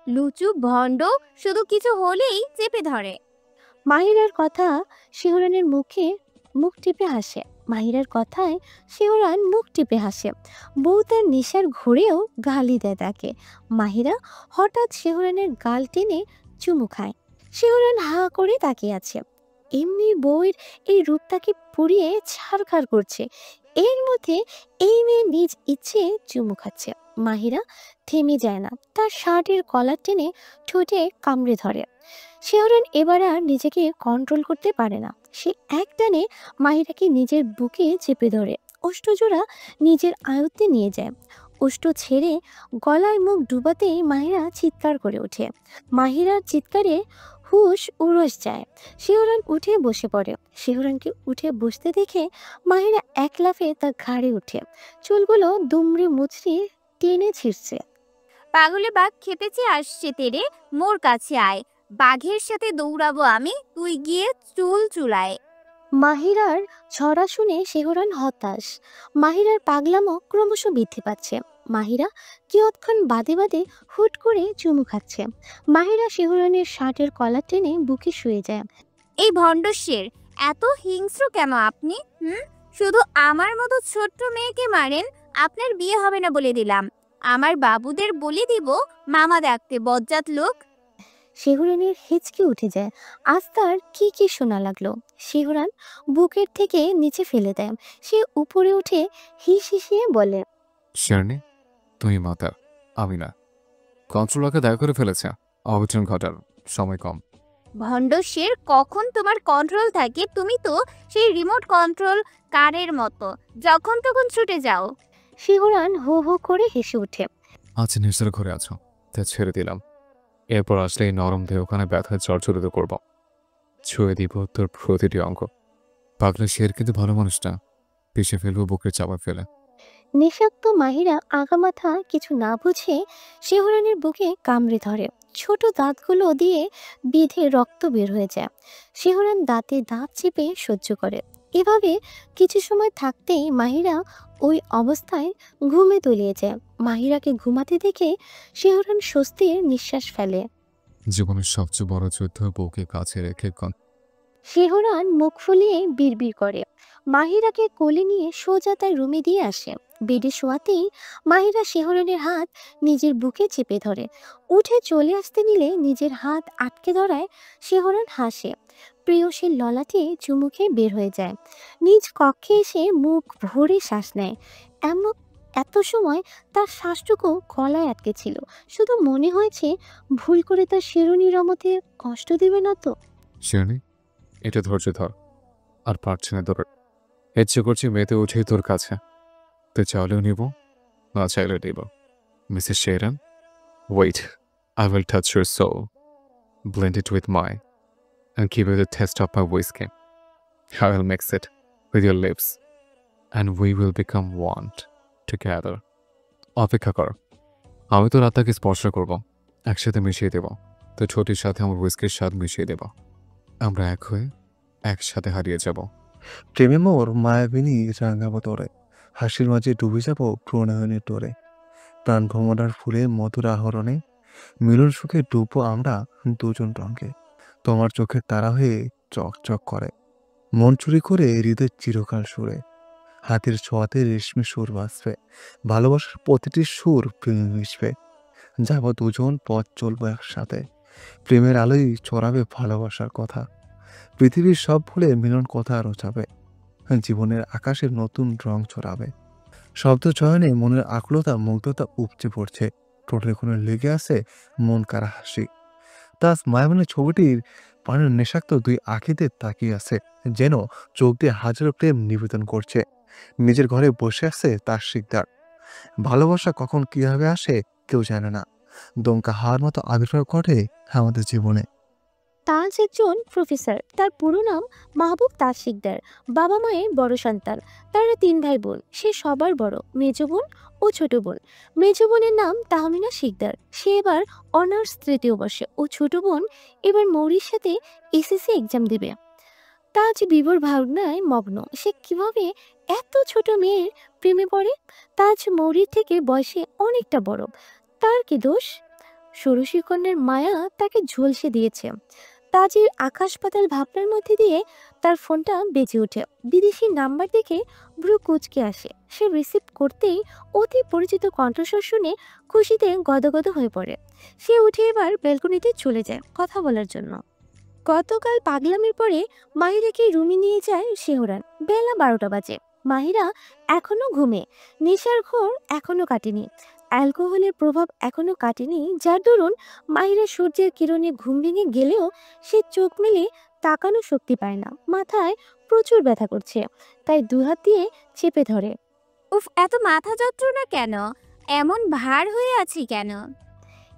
লুচু ভণ্ড শুধু কিছু হলেই চেপে ধরে। মাহিরার কথা শিহরণের মুখ টিপে হাসে। মাহিরার কথায় শিহরণ মুখ টিপে হাসে। বউ তার নেশার ঘুরেও গালি দেয় তাকে। মাহিরা হঠাৎ শিহরণের গাল টেনে চুমু খায়। শিহরণ হা করে তাকিয়ে আছে। এমনি বউয়ের এই রূপ তাকে পুড়িয়ে ছারখার করছে। এর মধ্যে এই মেয়ে নিজ ইচ্ছে চুমু খাচ্ছে। মাহিরা থেমে যায় না, তার শার্টের কলার টেনে ঠোঁটে কামড়ে ধরে। শিহরণ এবার আর নিজেকে কন্ট্রোল করতে পারে না। সে এক টানে মাহিরাকে নিজের বুকে চেপে ধরে অষ্টজোড়া নিজের আয়ত্তে নিয়ে যায়। অষ্ট ছেড়ে গলায় মুখ ডুবাতেই মাহিরা চিৎকার করে ওঠে। মাহিরার চিৎকারে হুশ উড়স যায়। শিহরণ উঠে বসে পড়ে। শিহরণকে উঠে বসতে দেখে মাহিরা এক লাফে তার ঘাড়ে উঠে চুলগুলো দুমড়ে মুচড়ে টেনে ছিঁড়ছে। পাগলে বাঘ খেতে চেয়ে আসছে তেরে, মোর কাছে আয়, বাঘের সাথে দৌড়াবো আমি, তুই গিয়ে চুল চুলায়। মাহিরার ছড়া শুনে শিহরণ হতাশ। মাহিরার পাগলামো ক্রমশ বৃদ্ধি পাচ্ছে। মাহিরা কিয়ৎক্ষণ বাদে বাদে হুট করে চুমু খাচ্ছে। মাহিরা শিহরণের শার্টের কলার টেনে বুকে শুয়ে যায়। এই ভণ্ডশের এত হিংস্র কেন আপনি? শুধু আমার মতো ছোট্ট মেয়েকে মারেন। আপনার বিয়ে হবে না বলে দিলাম। আমার বাবুদের বলে দিব মামা ডাকতে, বজ্জাত লোক। শিহরণের হিচকি উঠে যায়। আজ তার কি কি শোনা লাগলো। শিহরণ বুকের থেকে নিচে ফেলে দেয়। সে উপরে উঠে হিস হিসিয়ে বলে, শেরনি, তুমি মাতা, আমি না। কন্ট্রোলারকে দায় করে ফেলেছে, অঘটন ঘটার সময় কম। ভণ্ডশের কখন তোমার কন্ট্রোল থাকে? তুমি তো সেই রিমোট কন্ট্রোল কারের মতো, যখন তখন ছুটে যাও। শিহরণ হো হো করে হেসে ওঠে। আজ নিশ্চয় ঘরে আছো, তাই ছেড়ে দিলাম। এরপর আসলে এই নরম দেহখানে ব্যথায় জর্জরিত করব, ছুঁয়ে দিব তোর প্রতিটি অঙ্গ। পাগলা শের কিন্তু ভালো মানুষ না, পিষে ফেলবো বুকের চাপা ফেলে। নেশাক্ত মাহিরা আগামাথা কিছু না বুঝে শিহরণের বুকে কামড়ে ধরে। ছোট দাঁতগুলো দিয়ে বিঁধে রক্ত বের হয়ে যায়। শিহরণ দাঁতে দাঁত চেপে সহ্য করে। এভাবে কিছু সময় থাকতেই মাহিরা ওই অবস্থায় ঘুমে তলিয়ে যায়। মাহিরাকে ঘুমাতে দেখে শিহরণ স্বস্তির নিঃশ্বাস ফেলে। জীবনের সবচেয়ে বড় যুদ্ধ বউকে কাছে রেখে শিহরণ মুখ ফুলিয়ে বিড়বিড় করে। মাহিরাকে কোলে নিয়ে সোজা তার রুমে দিয়ে আসে। বেডে শোয়াতেই মাহিরা শিহরণের হাত নিজের বুকে চেপে ধরে। উঠে চলে আসতে নিলে নিজের হাত আটকে ধরায় শিহরণ হাসে। প্রেয়সীর ললাটে চুমু খেয়ে বের হয়ে যায়। নিজ কক্ষে এসে মুখ ভরে শ্বাস নেয়। এমন এত সময় তার শ্বাসটুকু গলায় আটকে ছিল। শুধু মনে হয়েছে ভুল করে তার শিরোনির রমতে কষ্ট দেবে না তো। শেরনি, এটা ধৈর্য ধর, আর পারছি না ধর। ইচ্ছে করছি মেতে উঠেই তোর কাছে। তুই চাইলেও নিব, না চাইলে নিব। Mrs Sharon, wait, I will touch your soul, blend it with mine, and give you the taste of my whiskey. I will mix it with your lips, and we will become one together. অপেক্ষা কর, আমি তোর আত্মাকে স্পর্শ করব, একসাথে মিশিয়ে দেব। তোর ছোটির সাথে আমার হুইস্কির স্বাদ মিশিয়ে দেব। আমরা এক হয়ে একসাথে হারিয়ে যাব। প্রেমে মোর মায়াবিনী রাঙাবো তোরে, হাসির মাঝে ডুবে যাব প্রণয়নের তোরে। প্রাণ ভ্রমণার ফুলে মধুর আহরণে, মিলন সুখে ডুববো আমরা দুজন রঙে। তোমার চোখের তারা হয়ে চকচক করে, মন চুরি করে হৃদয় চিরকাল সুরে। হাতের ছোঁয়াতে রেশমি সুর বাজবে, ভালোবাসার প্রতিটি সুর প্রেমে মিশবে। যাব দুজন পথ চলবো একসাথে, প্রেমের আলোয় ছড়াবে ভালোবাসার কথা। পৃথিবীর সব ভুলে মিলন কথা রচাবে, জীবনের আকাশে নতুন রং ছড়াবে। শব্দ চয়নে মনের আকুলতা মুগ্ধতা উপচে পড়ছে, ঠোঁটের কোণে লেগে আছে মন কারা হাসি। তাজ মায়াবনের ছবিটির পানের নেশাক্ত দুই আঁখিতে তাকিয়ে আছে, যেন চোখ দিয়ে হাজারো প্রেম নিবেদন করছে। নিজের ঘরে বসে আছে তার শিকদার। ভালোবাসা কখন কিভাবে আসে কেউ জানে না, দমকা হাওয়ার মতো আবির্ভাব ঘটে আমাদের জীবনে। তাজ একজন প্রফেসর। তার পুরো নাম মাহবুব তাজ শিকদার। বাবা মায়ের বড় সন্তান। তারা 3 ভাই বোন। সে সবার বড়। মেজ বোন ও ছোট বোন। মেজ বোনের নাম তাহমিনা শিকদার, সে এবার অনার্স 3য় বর্ষে। ও ছোট বোন এবার মৌরির সাথে এসএসসি এক্সাম দেবে। তাজ বিভোর ভাবনায় মগ্ন, সে কিভাবে এত ছোট মেয়ের প্রেমে পড়ে। তাজ মৌরির থেকে বয়সে অনেকটা বড়। তার কি দোষ? ষোড়শী কন্যার মায়া তাকে ঝলসে দিয়েছে। তাজের আকাশ পাতাল ভাবনার মধ্যে দিয়ে তার ফোনটা বেজে ওঠে। বিদেশি নাম্বার দেখে ভ্রু কুঁচকে আসে। সে রিসিভ করতেই অতি পরিচিত কণ্ঠস্বর শুনে খুশিতে গদগদ হয়ে পড়ে। সে উঠে এবার ব্যালকনিতে চলে যায় কথা বলার জন্য। গতকাল পাগলামির পরে মাহিরাকে রুমে নিয়ে যায় শিহরণ। বেলা 12টা বাজে। মাহিরা এখনো ঘুমে, নেশার ঘোর এখনো কাটেনি, অ্যালকোহলের প্রভাব এখনো কাটেনি, যার দরুন মাহিরা সূর্যের কিরণে ঘুম ভেঙে গেলেও সে চোখ মেলে তাকানো শক্তি পায় না। মাথায় প্রচুর ব্যথা করছে, তাই দুহাত দিয়ে চেপে ধরে। উফ, এত মাথা যন্ত্রণা কেন? এমন ভার হয়ে আছি কেন?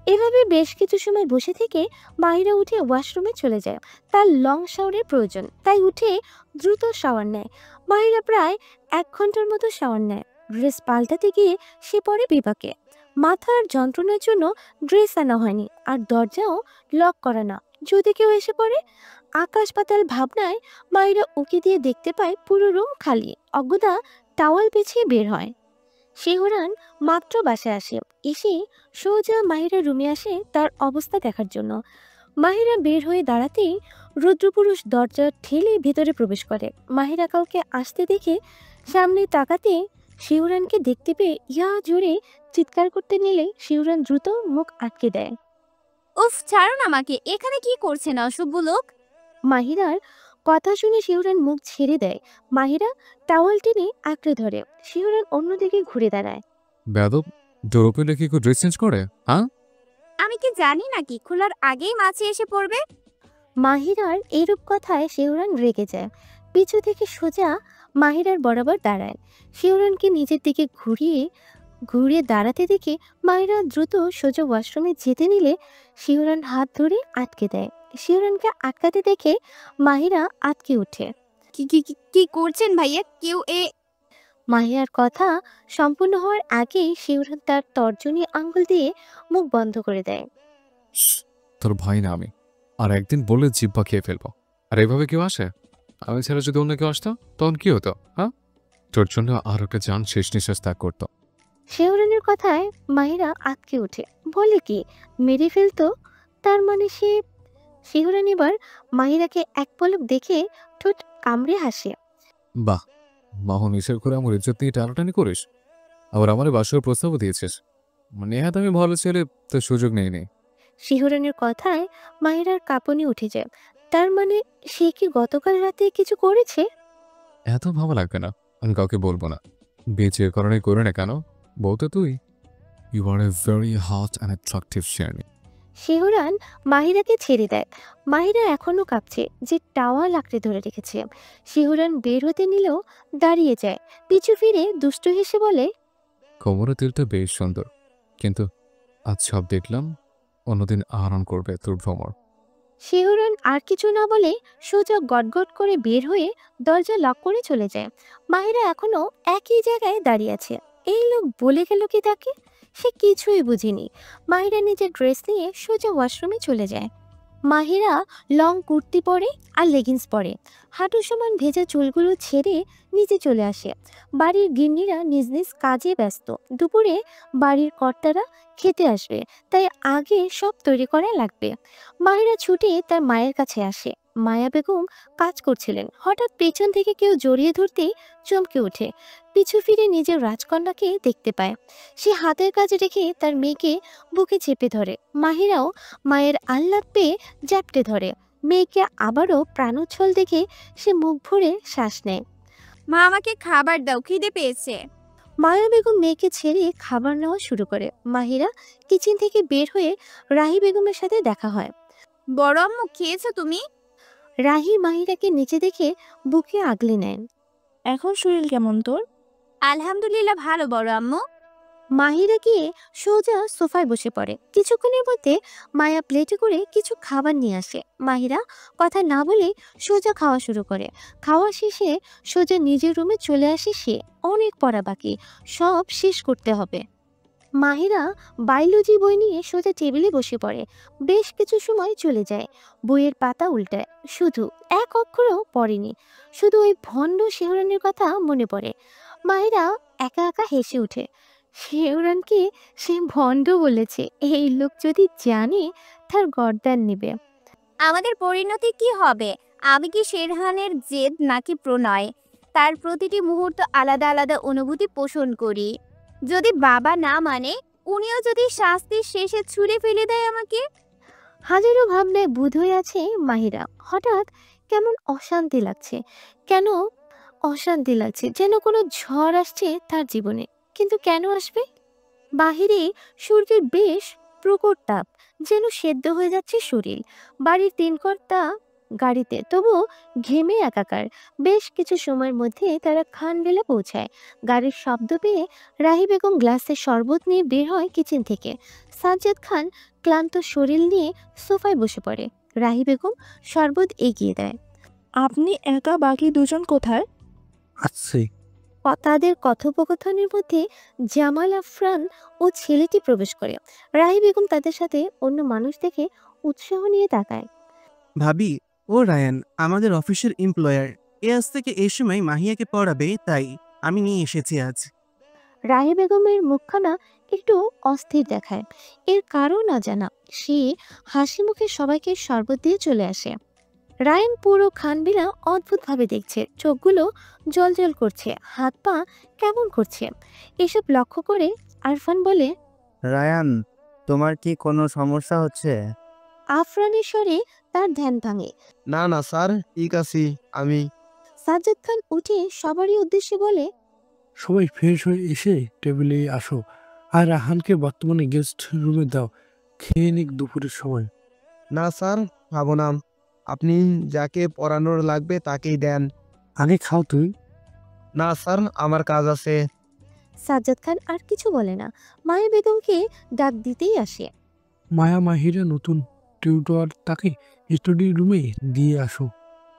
এভাবে বেশ কিছু সময় বসে থেকে মাহিরা উঠে ওয়াশরুমে চলে যায়। তার লং শাওয়ারের প্রয়োজন, তাই উঠে দ্রুত শাওয়ার নেয়। মাহিরা প্রায় 1 ঘন্টার মতো শাওয়ার নেয়। ড্রেস পাল্টাতে গিয়ে সে পড়ে বিপাকে। মাথার যন্ত্রণার জন্য ড্রেস আনা হয়নি, আর দরজাও লক করা না, যদি কেউ এসে পড়ে। আকাশ পাতাল ভাবনায় মাহিরা উকি দিয়ে দেখতে পায় পুরো রুম খালি। অজ্ঞতা টাওয়াল পেছিয়ে বের হয়। শিহরান মাত্র বাসায় আসে, এসে সোজা মাহিরা রুমে আসে তার অবস্থা দেখার জন্য। মাহিরা বের হয়ে দাঁড়াতেই রুদ্রপুরুষ দরজা ঠেলে ভেতরে প্রবেশ করে। মাহিরা কাউকে আসতে দেখে সামনে তাকাতে শিহরানকে দেখতে পেয়ে ইয়া জোরে চিৎকার করতে নিলে শিহরান দ্রুত মুখ আটকে দেয়। উফ, ছাড়ুন আমাকে, এখানে কি করছেন অসভ্য লোক? মাহিরার কথা শুনে শিহরান মুখ ছেড়ে দেয়। মাহিরা টাওয়াল টেনে আঁকড়ে ধরে। শিহরান অন্যদিকে ঘুরে দাঁড়ায়। বেয়াদব, ডোর ওপেনে কি ড্রেস চেঞ্জ করে? হ্যাঁ, আমি কি জানি নাকি খোলার আগেই মাছি এসে পড়বে? মাহিরার এরূপ কথায় শিহরান রেগে যায়। পিছু থেকে সোজা মাহিরার বরাবর দাঁড়ায়। শিহরানকে নিজের দিকে ঘুরিয়ে দাঁড়াতে দেখে মাহিরা দ্রুত সোজা ওয়াশরুমে যেতে নিলে শিহরান হাত ধরে আটকে দেয়। শিহরানকে আটকাতে দেখে মাহিরা আটকে ওঠে। কি কি কি- কি করছেন ভাইয়া? কেউ মাহিরার কথা সম্পূর্ণ হওয়ার আগেই শিহরান তার তর্জনী আঙ্গুল দিয়ে মুখ বন্ধ করে দেয়। তোর ভাই না আমি, আর একদিন বললে জিব্বা খেয়ে ফেলবো। আর এভাবে কেউ আসে? আমি ছাড়া যদি অন্য কেউ আসতো তখন কি হতো? হ্যাঁ, তোর জন্য আর একটা যান শেষ নিঃশ্বাস ত্যাগ করতো। শিহরানের কথায় মাহিরা আটকে ওঠে। বলে কি মেরে ফেলতো? তার মানে শিহরান এবার মাহিরাকে এক পলক দেখে ঠোঁট কামড়ে হাসে। বাহ, মাহন ইসের করে আমার ইজ্জত নিয়ে টানাটানি করিস, আবার আমার বাসার প্রস্তাবও দিয়েছিস। নেহাত আমি ভালো ছেলে, তোর সুযোগ নেই নি। শিহরানের কথায় মাহিরার কাঁপুনি উঠে যায়। তার মানে সে কি গতকাল রাতে কিছু করেছে? এত ভালো লাগবে না, আমি কাউকে বলবো না। বেঁচে কারণে করে না কেন বলতে তুই? You are a very hot and attractive শেয়ারনি। শিহরান মাহিরাকে ছেড়ে দেয়। মাহিরা এখনো কাঁপছে, যে টাওয়াল আঁকড়ে ধরে রেখেছে। শিহরান বের হতে নিলেও দাঁড়িয়ে যায়। পিছু ফিরে দুষ্ট হেসে বলে, কোমরের তিলটা বেশ সুন্দর, কিন্তু আজ সব দেখলাম, অন্যদিন আহরণ করবে তোর ভ্রমর। শিহরণ আর কিছু না বলে সোজা গটগট করে বের হয়ে দরজা লক করে চলে যায়। মাহিরা এখনো একই জায়গায় দাঁড়িয়ে আছে। এই লোক বলে গেল কি তাকে? সে কিছুই বুঝেনি। মাহিরা নিজের ড্রেস নিয়ে সোজা ওয়াশরুমে চলে যায়। মাহিরা লং কুর্তি পরে আর লেগিংস পরে। হাঁটু সমান ভেজা চুলগুলো ছেড়ে নিচে চলে আসে। বাড়ির গিন্নিরা নিজ নিজ কাজে ব্যস্ত। দুপুরে বাড়ির কর্তারা খেতে আসবে, তাই আগে সব তৈরি করা লাগবে। মাহিরা ছুটে তার মায়ের কাছে আসে। মায়া বেগম কাজ করছিলেন। হঠাৎ পেছন থেকে কেউ জড়িয়ে ধরতেই চমকে ওঠে। পিছু ফিরে নিজের রাজকন্যাকে দেখতে পায়। সে হাতের কাজ রেখে তার মেয়েকে বুকে চেপে ধরে। মাহিরাও মায়ের আহ্লাদ পেয়ে জ্যাপটে ধরে। মেয়েকে আবারও প্রাণোচ্ছল দেখে সে মুখ ভরে শ্বাস নেয়। মা, আমাকে খাবার দাও, খিদে পেয়েছে। মায়া বেগম মেয়েকে ছেড়ে খাবার নেওয়া শুরু করে। মাহিরা কিচেন থেকে বের হয়ে রাহি বেগমের সাথে দেখা হয়। বড় আম্মু, খেয়েছো তুমি? রাহি মাহিরাকে নিচে দেখে বুকে আগলে নেন। এখন শরীর কেমন তোর? আলহামদুলিল্লাহ ভালো বড় আম্মু। মাহিরা গিয়ে সোজা সোফায় বসে পড়ে। কিছুক্ষণের মধ্যে মায়া প্লেটে করে কিছু খাবার নিয়ে আসে। মাহিরা কথা না বলে সোজা খাওয়া শুরু করে। খাওয়া শেষে সোজা নিজের রুমে চলে আসে সে। অনেক পড়া বাকি, সব শেষ করতে হবে। মাহিরা বায়োলজি বই নিয়ে সোজা টেবিলে বসে পড়ে। বেশ কিছু সময় চলে যায়। বইয়ের পাতা উল্টায়, শুধু এক অক্ষরও পড়েনি। শুধু ওই ভণ্ড শিহরণের কথা মনে পড়ে। মাহিরা একা একা হেসে ওঠে। শিহরণকে সে ভণ্ড বলেছে, এই লোক যদি জানে তার গর্দান নেবে। আমাদের পরিণতি কি হবে? আমি কি শেরহানের জেদ নাকি প্রণয়? তার প্রতিটি মুহূর্ত আলাদা আলাদা অনুভূতি পোষণ করি। যদি বাবা না মানে, উনিও যদি শাস্তির শেষে ছুঁড়ে ফেলে দেয় আমাকে। হাজারো ভাবনায় বুঁদ হয়ে আছে মাহিরা। হঠাৎ কেমন অশান্তি লাগছে। কেন অশান্তি লাগছে, যেন কোনো ঝড় আসছে তার জীবনে। কিন্তু কেন আসবে? বাহিরে সূর্যের বেশ প্রখর তাপ, যেন সেদ্ধ হয়ে যাচ্ছে শরীর। বাড়ির তিনকর্তা গাড়িতে, তবুও ঘেমে একাকার। বেশ কিছু সময়ের মধ্যে তারা খানবেলা পৌঁছায়। গাড়ির শব্দ পেয়ে রাহি বেগম গ্লাসে শরবত নিয়ে বের হয় কিচেন থেকে। সাজ্জাদ খান ক্লান্ত শরীর নিয়ে সোফায় বসে পড়ে। রাহি বেগম শরবত এগিয়ে দেয়। আপনি একা, বাকি দুজন কোথায়? আছে। তাদের কথোপকথনের মধ্যে জামাল আফরান ও ছেলেটি প্রবেশ করে। রাহি বেগম তাদের সাথে অন্য মানুষ দেখে উৎসাহ নিয়ে তাকায়। ভাবি, ও রায়ান আমাদের অফিসের এমপ্লয়ার। আজ থেকে এই সময় মাহিয়াকে পড়াবে, তাই আমি নিয়ে এসেছি আজ। রাহি বেগমের মুখখানা একটু অস্থির দেখায়। এর কারণ না জানা, সে হাসি মুখে সবাইকে শরবত দিয়ে চলে আসে। রায়ান পুরো খানবিলা অদ্ভুতভাবে দেখছে, চোখগুলো জলজল করছে, হাত পা কেমন করছে। এসব লক্ষ্য করে আরফান বলে, রায়ান, তোমার কি কোনো সমস্যা হচ্ছে? আফরানের স্বরে তার ধ্যান ভাঙে। না না স্যার, ঠিক আছি আমি। সাজ্জাদ খান উঠে সবারই উদ্দেশ্যে বলে, সবাই ফ্রেশ হয়ে এসে টেবিলে আসো, আর রাহানকে বর্তমানে গেস্ট রুমে দাও, খেয়ে নিক দুপুরের সময়। না স্যার, খাবো না। আপনি যাকে পড়ানোর লাগবে তাকেই দেন। আগে খাও তুই। না স্যার, আমার কাজ আছে। সাজ্জাদ খান আর কিছু বলে না, মায়া বেগমকে ডাক দিতেই আসে। মায়া মাহিরা নতুন টিউটর, তাকে স্টাডি রুমে দিয়ে আসো,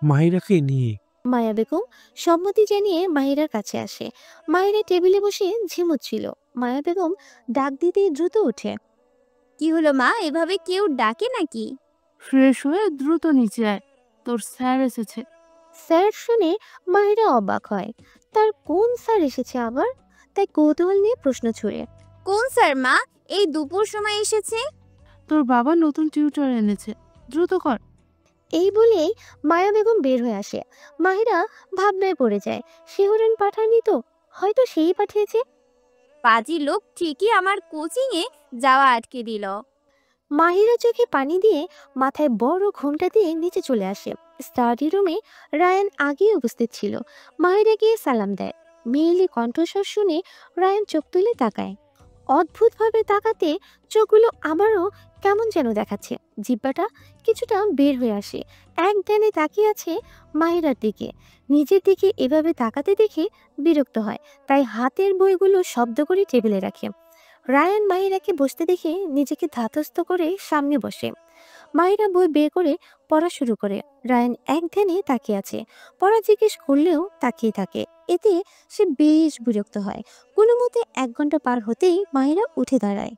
মাহিরাকে নিয়ে। মায়া বেগম সম্মতি জানিয়ে মাহিরার কাছে আসে। মাহিরা টেবিলে বসে ঝিমুচ্ছিল। মায়া বেগম ডাক দিতেই দ্রুত ওঠে। কি হলো মা, এভাবে কেউ ডাকে নাকি? ফ্রেশ হয়ে দ্রুত নিচে আয়, তোর স্যার এসেছে। স্যার শুনে মাহিরা অবাক হয়। তার কোন স্যার এসেছে আবার? তাই কৌতূহল নিয়ে প্রশ্ন ছুড়ে। কোন স্যার মা, এই দুপুর সময় এসেছে? তোর বাবা নতুন টিউটর এনেছে, দ্রুত কর। এই বলেই মায়া বেগম বের হয়ে আসে। মাহিরা ভাবনায় পড়ে যায়। শিহরণ পাঠায়নি তো, হয়তো সেই পাঠিয়েছে। পাজি লোক ঠিকই আমার কোচিং এ যাওয়া আটকে দিল। মাহিরা চোখে পানি দিয়ে মাথায় বড় ঘোমটা দিয়ে নিচে চলে আসে। স্টাডি রুমে রায়ান আগেই উপস্থিত ছিল। মাহিরা গিয়ে সালাম দেয়। মেয়েলি কণ্ঠস্বর শুনে রায়ান চোখ তুলে তাকায়। অদ্ভুতভাবে তাকাতে চোখগুলো আবারও কেমন যেন দেখাচ্ছে। জিহ্বাটা কিছুটা বের হয়ে আসে। এক ধ্যানে তাকিয়ে আছে মাহিরার দিকে। নিজের দিকে এভাবে তাকাতে দেখে বিরক্ত হয়, তাই হাতের বইগুলো শব্দ করে টেবিলে রাখে। রায়ান মাহিরাকে বসতে দেখে নিজেকে ধাতস্থ করে সামনে বসে। মাহিরা বই বের করে পড়া শুরু করে। রায়ান এক ধ্যানে তাকিয়ে আছে। পড়া জিজ্ঞেস করলেও তাকিয়ে থাকে। এতে সে বেশ বিরক্ত হয়। কোনো মতে 1 ঘন্টা পার হতেই মাহিরা উঠে দাঁড়ায়।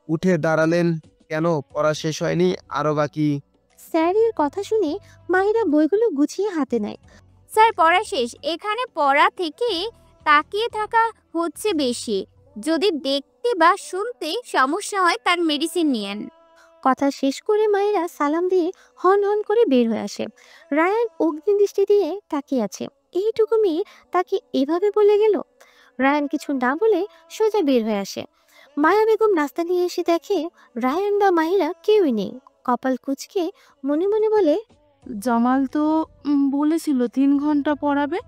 উঠে দাঁড়ালেন কেন? পড়া শেষ হয়নি, আরো বাকি। স্যারের কথা শুনে মাহিরা বইগুলো গুছিয়ে হাতে নেয়। স্যার পড়া শেষ, এখানে পড়া থেকে তাকিয়ে থাকা হচ্ছে বেশি। যদি দেখতে বা শুনতে সমস্যা হয় তার মেডিসিন নিয়েন। কথা শেষ করে মাহিরা সালাম দিয়ে হন হন করে বের হয়ে আসে। রায়ান অগ্নিদৃষ্টি দিয়ে তাকিয়ে আছে। এইটুকু মেয়ে তাকে এভাবে বলে গেল। রায়ান কিছু না বলে সোজা বের হয়ে আসে। মায়া বেগম নাস্তা নিয়ে এসে দেখে রায়ান বা মাহিরা কেউই নেই। কপাল কুঁচকে মনে মনে বলে, জামাল তো বলেছিল 3 ঘন্টা পড়াবে,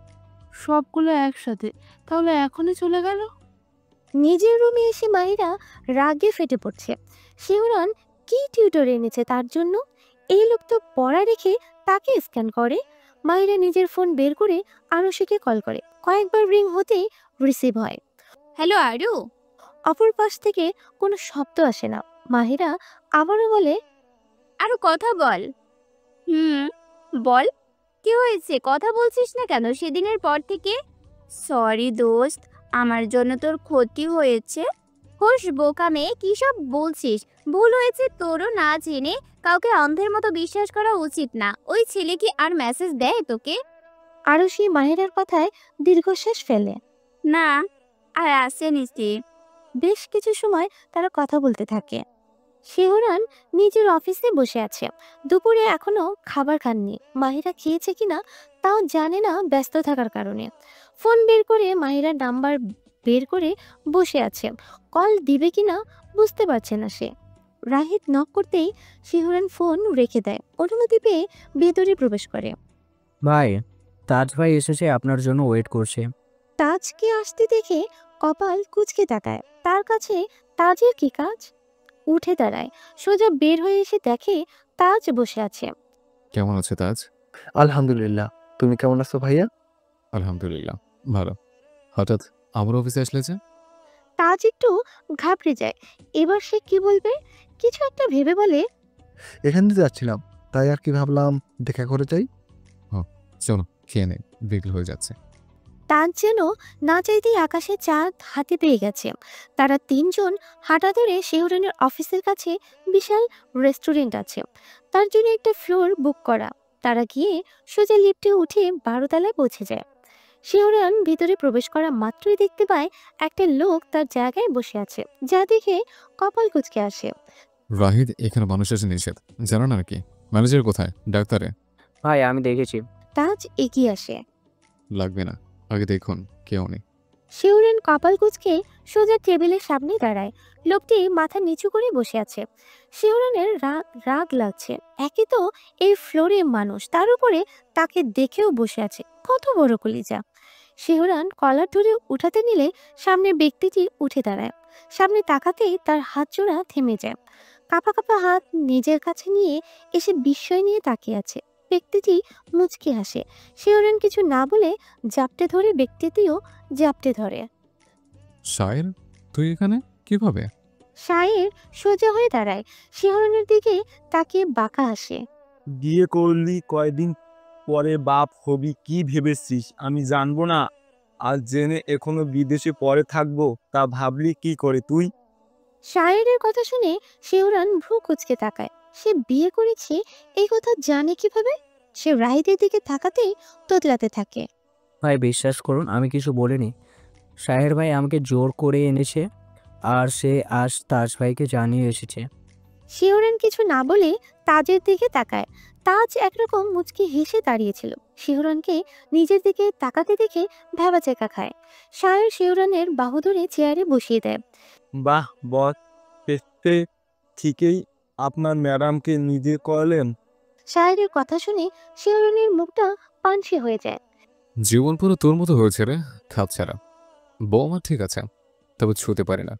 সবগুলো একসাথে, তাহলে এখনই চলে গেল। নিজের রুমে এসে মাহিরা রাগে ফেটে পড়ছে। শিহরণ কি টিউটর এনেছে তার জন্য? এই লোক তো পড়া রেখে তাকে স্ক্যান করে। মাহিরা নিজের ফোন বের করে আরুষিকে কল করে। কয়েকবার রিং হতেই রিসিভ হয়। হ্যালো আরু। অপর পাশ থেকে কোনো শব্দ আসে না। মাহিরা আবারও বলে, আরো কথা বল। বল, কি হয়েছে? কথা বলছিস না কেন সেদিনের পর থেকে? সরি দোস্ত, আমার জন্য তোর ক্ষতি হয়েছে। হোস বোকা মেয়ে, কি সব বলছিস? ভুল হয়েছে তোরও, না জেনে কাউকে অন্ধের মতো বিশ্বাস করা উচিত না। ওই ছেলে কি আর মেসেজ দেয় তোকে? আরুষি মাহিরার কথায় দীর্ঘশ্বাস ফেলে। না, আর আসেনি সে। বেশ কিছু সময় তারা কথা বলতে থাকে। শিহরণ নিজের অফিসে বসে আছে। দুপুরে এখনো খাবার খাননি। মাহিরা খেয়েছে কিনা তাও জানে না ব্যস্ত থাকার কারণে। ফোন বের করে মাহিরার নাম্বার বের করে বসে আছে। কল দিবে কিনা বুঝতে পারছে না সে। রাহিত নক করতেই শিহরণ ফোন রেখে দেয়। অনুমতি পেয়ে ভেতরে প্রবেশ করে। ভাই, তাজ ভাই এসেছে, আপনার জন্য ওয়েট করছে। তাজকে আসতে দেখে কপাল কুঁচকে তাকায়। তার কাছে তাজের কি কাজ? উঠে দাঁড়ায়, সোজা বের হয়ে এসে দেখে তাজ বসে আছে। কেমন আছে তাজ? আলহামদুলিল্লাহ। তুমি কেমন আছো ভাইয়া? আলহামদুলিল্লাহ ভালো। হঠাৎ আমার অফিসে আসলে যে? তাজ একটু ঘাবড়ে যায়। এবার সে কি বলবে, কিছু একটা ভেবে বলে, এখান দিয়ে যাচ্ছিলাম, তাই আর কি ভাবলাম দেখা করে যাই। চলো খেয়ে নে, বিকেল হয়ে যাচ্ছে। তাজ যেন না চাইতেই আকাশে চাঁদ হাতে পেয়ে গেছে। তারা তিনজন হাঁটা ধরে শিহরনের অফিসের কাছে বিশাল রেস্টুরেন্ট আছে, তার জন্য একটা ফ্লোর বুক করা। তারা গিয়ে সোজা লিফটে উঠে 12 তলায় পৌঁছে যায়। শিহরন ভিতরে প্রবেশ করা মাত্রই দেখতে পায় একটা লোক তার জায়গায় বসে আছে, যা দেখে কপাল কুঁচকে আসে। রাহিদ, এখানে মানুষ আসে নিষেধ, জানো না নাকি? ম্যানেজার কোথায়? ডাক্তারে? ভাই আমি দেখেছি। তাজ এগিয়ে আসে। লাগবে না, আগে দেখুন কেউ নেই। শিহরন কপাল কুঁচকে সোজা টেবিলের সামনে দাঁড়ায়। লোকটি মাথা নিচু করে বসে আছে। শিহরনের রাগ লাগছে। একে তো এই ফ্লোরে মানুষ, তার উপরে তাকে দেখেও বসে আছে, কত বড় কলিজা। শিহরন কলার ধরে উঠাতে নিলে সামনের ব্যক্তিটি উঠে দাঁড়ায়। সামনে তাকাতেই তার হাত জোড়া থেমে যায়। কাঁপা কাঁপা হাত নিজের কাছে নিয়ে এসে বিস্ময় নিয়ে তাকিয়ে আছে। ব্যক্তিটি মুচকি হাসে। শিহরন কিছু না বলে জাপটে ধরে ব্যক্তিটিও জাপটে ধরে। শায়ের, তুই এখানে কিভাবে? শায়ের সোজা হয়ে দাঁড়ায়, শিহরনের দিকে তাকিয়ে বাঁকা হাসে। বিয়ে করলি কয়দিন পরে বাপ হবি, কি ভেবেছিস আমি জানবো না? আজ জেনে এখনো বিদেশে পরে থাকবো, তা ভাবলি কি করে তুই? শায়েরের কথা শুনে শিহরন ভ্রু কুঁচকে তাকায়। সে বিয়ে করেছে এই কথা জানে কিভাবে? সে রাহিদের দিকে তাকাতেই তোতলাতে থাকে। ভাই বিশ্বাস করুন, আমি কিছু বলিনি। শাহের ভাই আমাকে জোর করে এনেছে, আর সে আজ তাজ ভাইকে জানিয়ে এসেছে। শিহরন কিছু না বলে তাজের দিকে তাকায়। তাজ একরকম মুচকি হেসে দাঁড়িয়েছিল। শিহরনকে নিজের দিকে তাকাতে দেখে ভ্যাবাচেকা খায়। শায়ের শিহরনের বাহু ধরে চেয়ারে বসিয়ে দেয়। বাহ বস, পেতে ঠিকই আপনার ম্যাডামকে নিজে করলেন। শায়েরের কথা শুনে শিহরনের মুখটা পানসে হয়ে যায়। জীবন পুরো তোর মতো হয়েছে রে, খাপ ছাড়া। বৌমা ঠিক আছে, তবে ছুতে পারে না।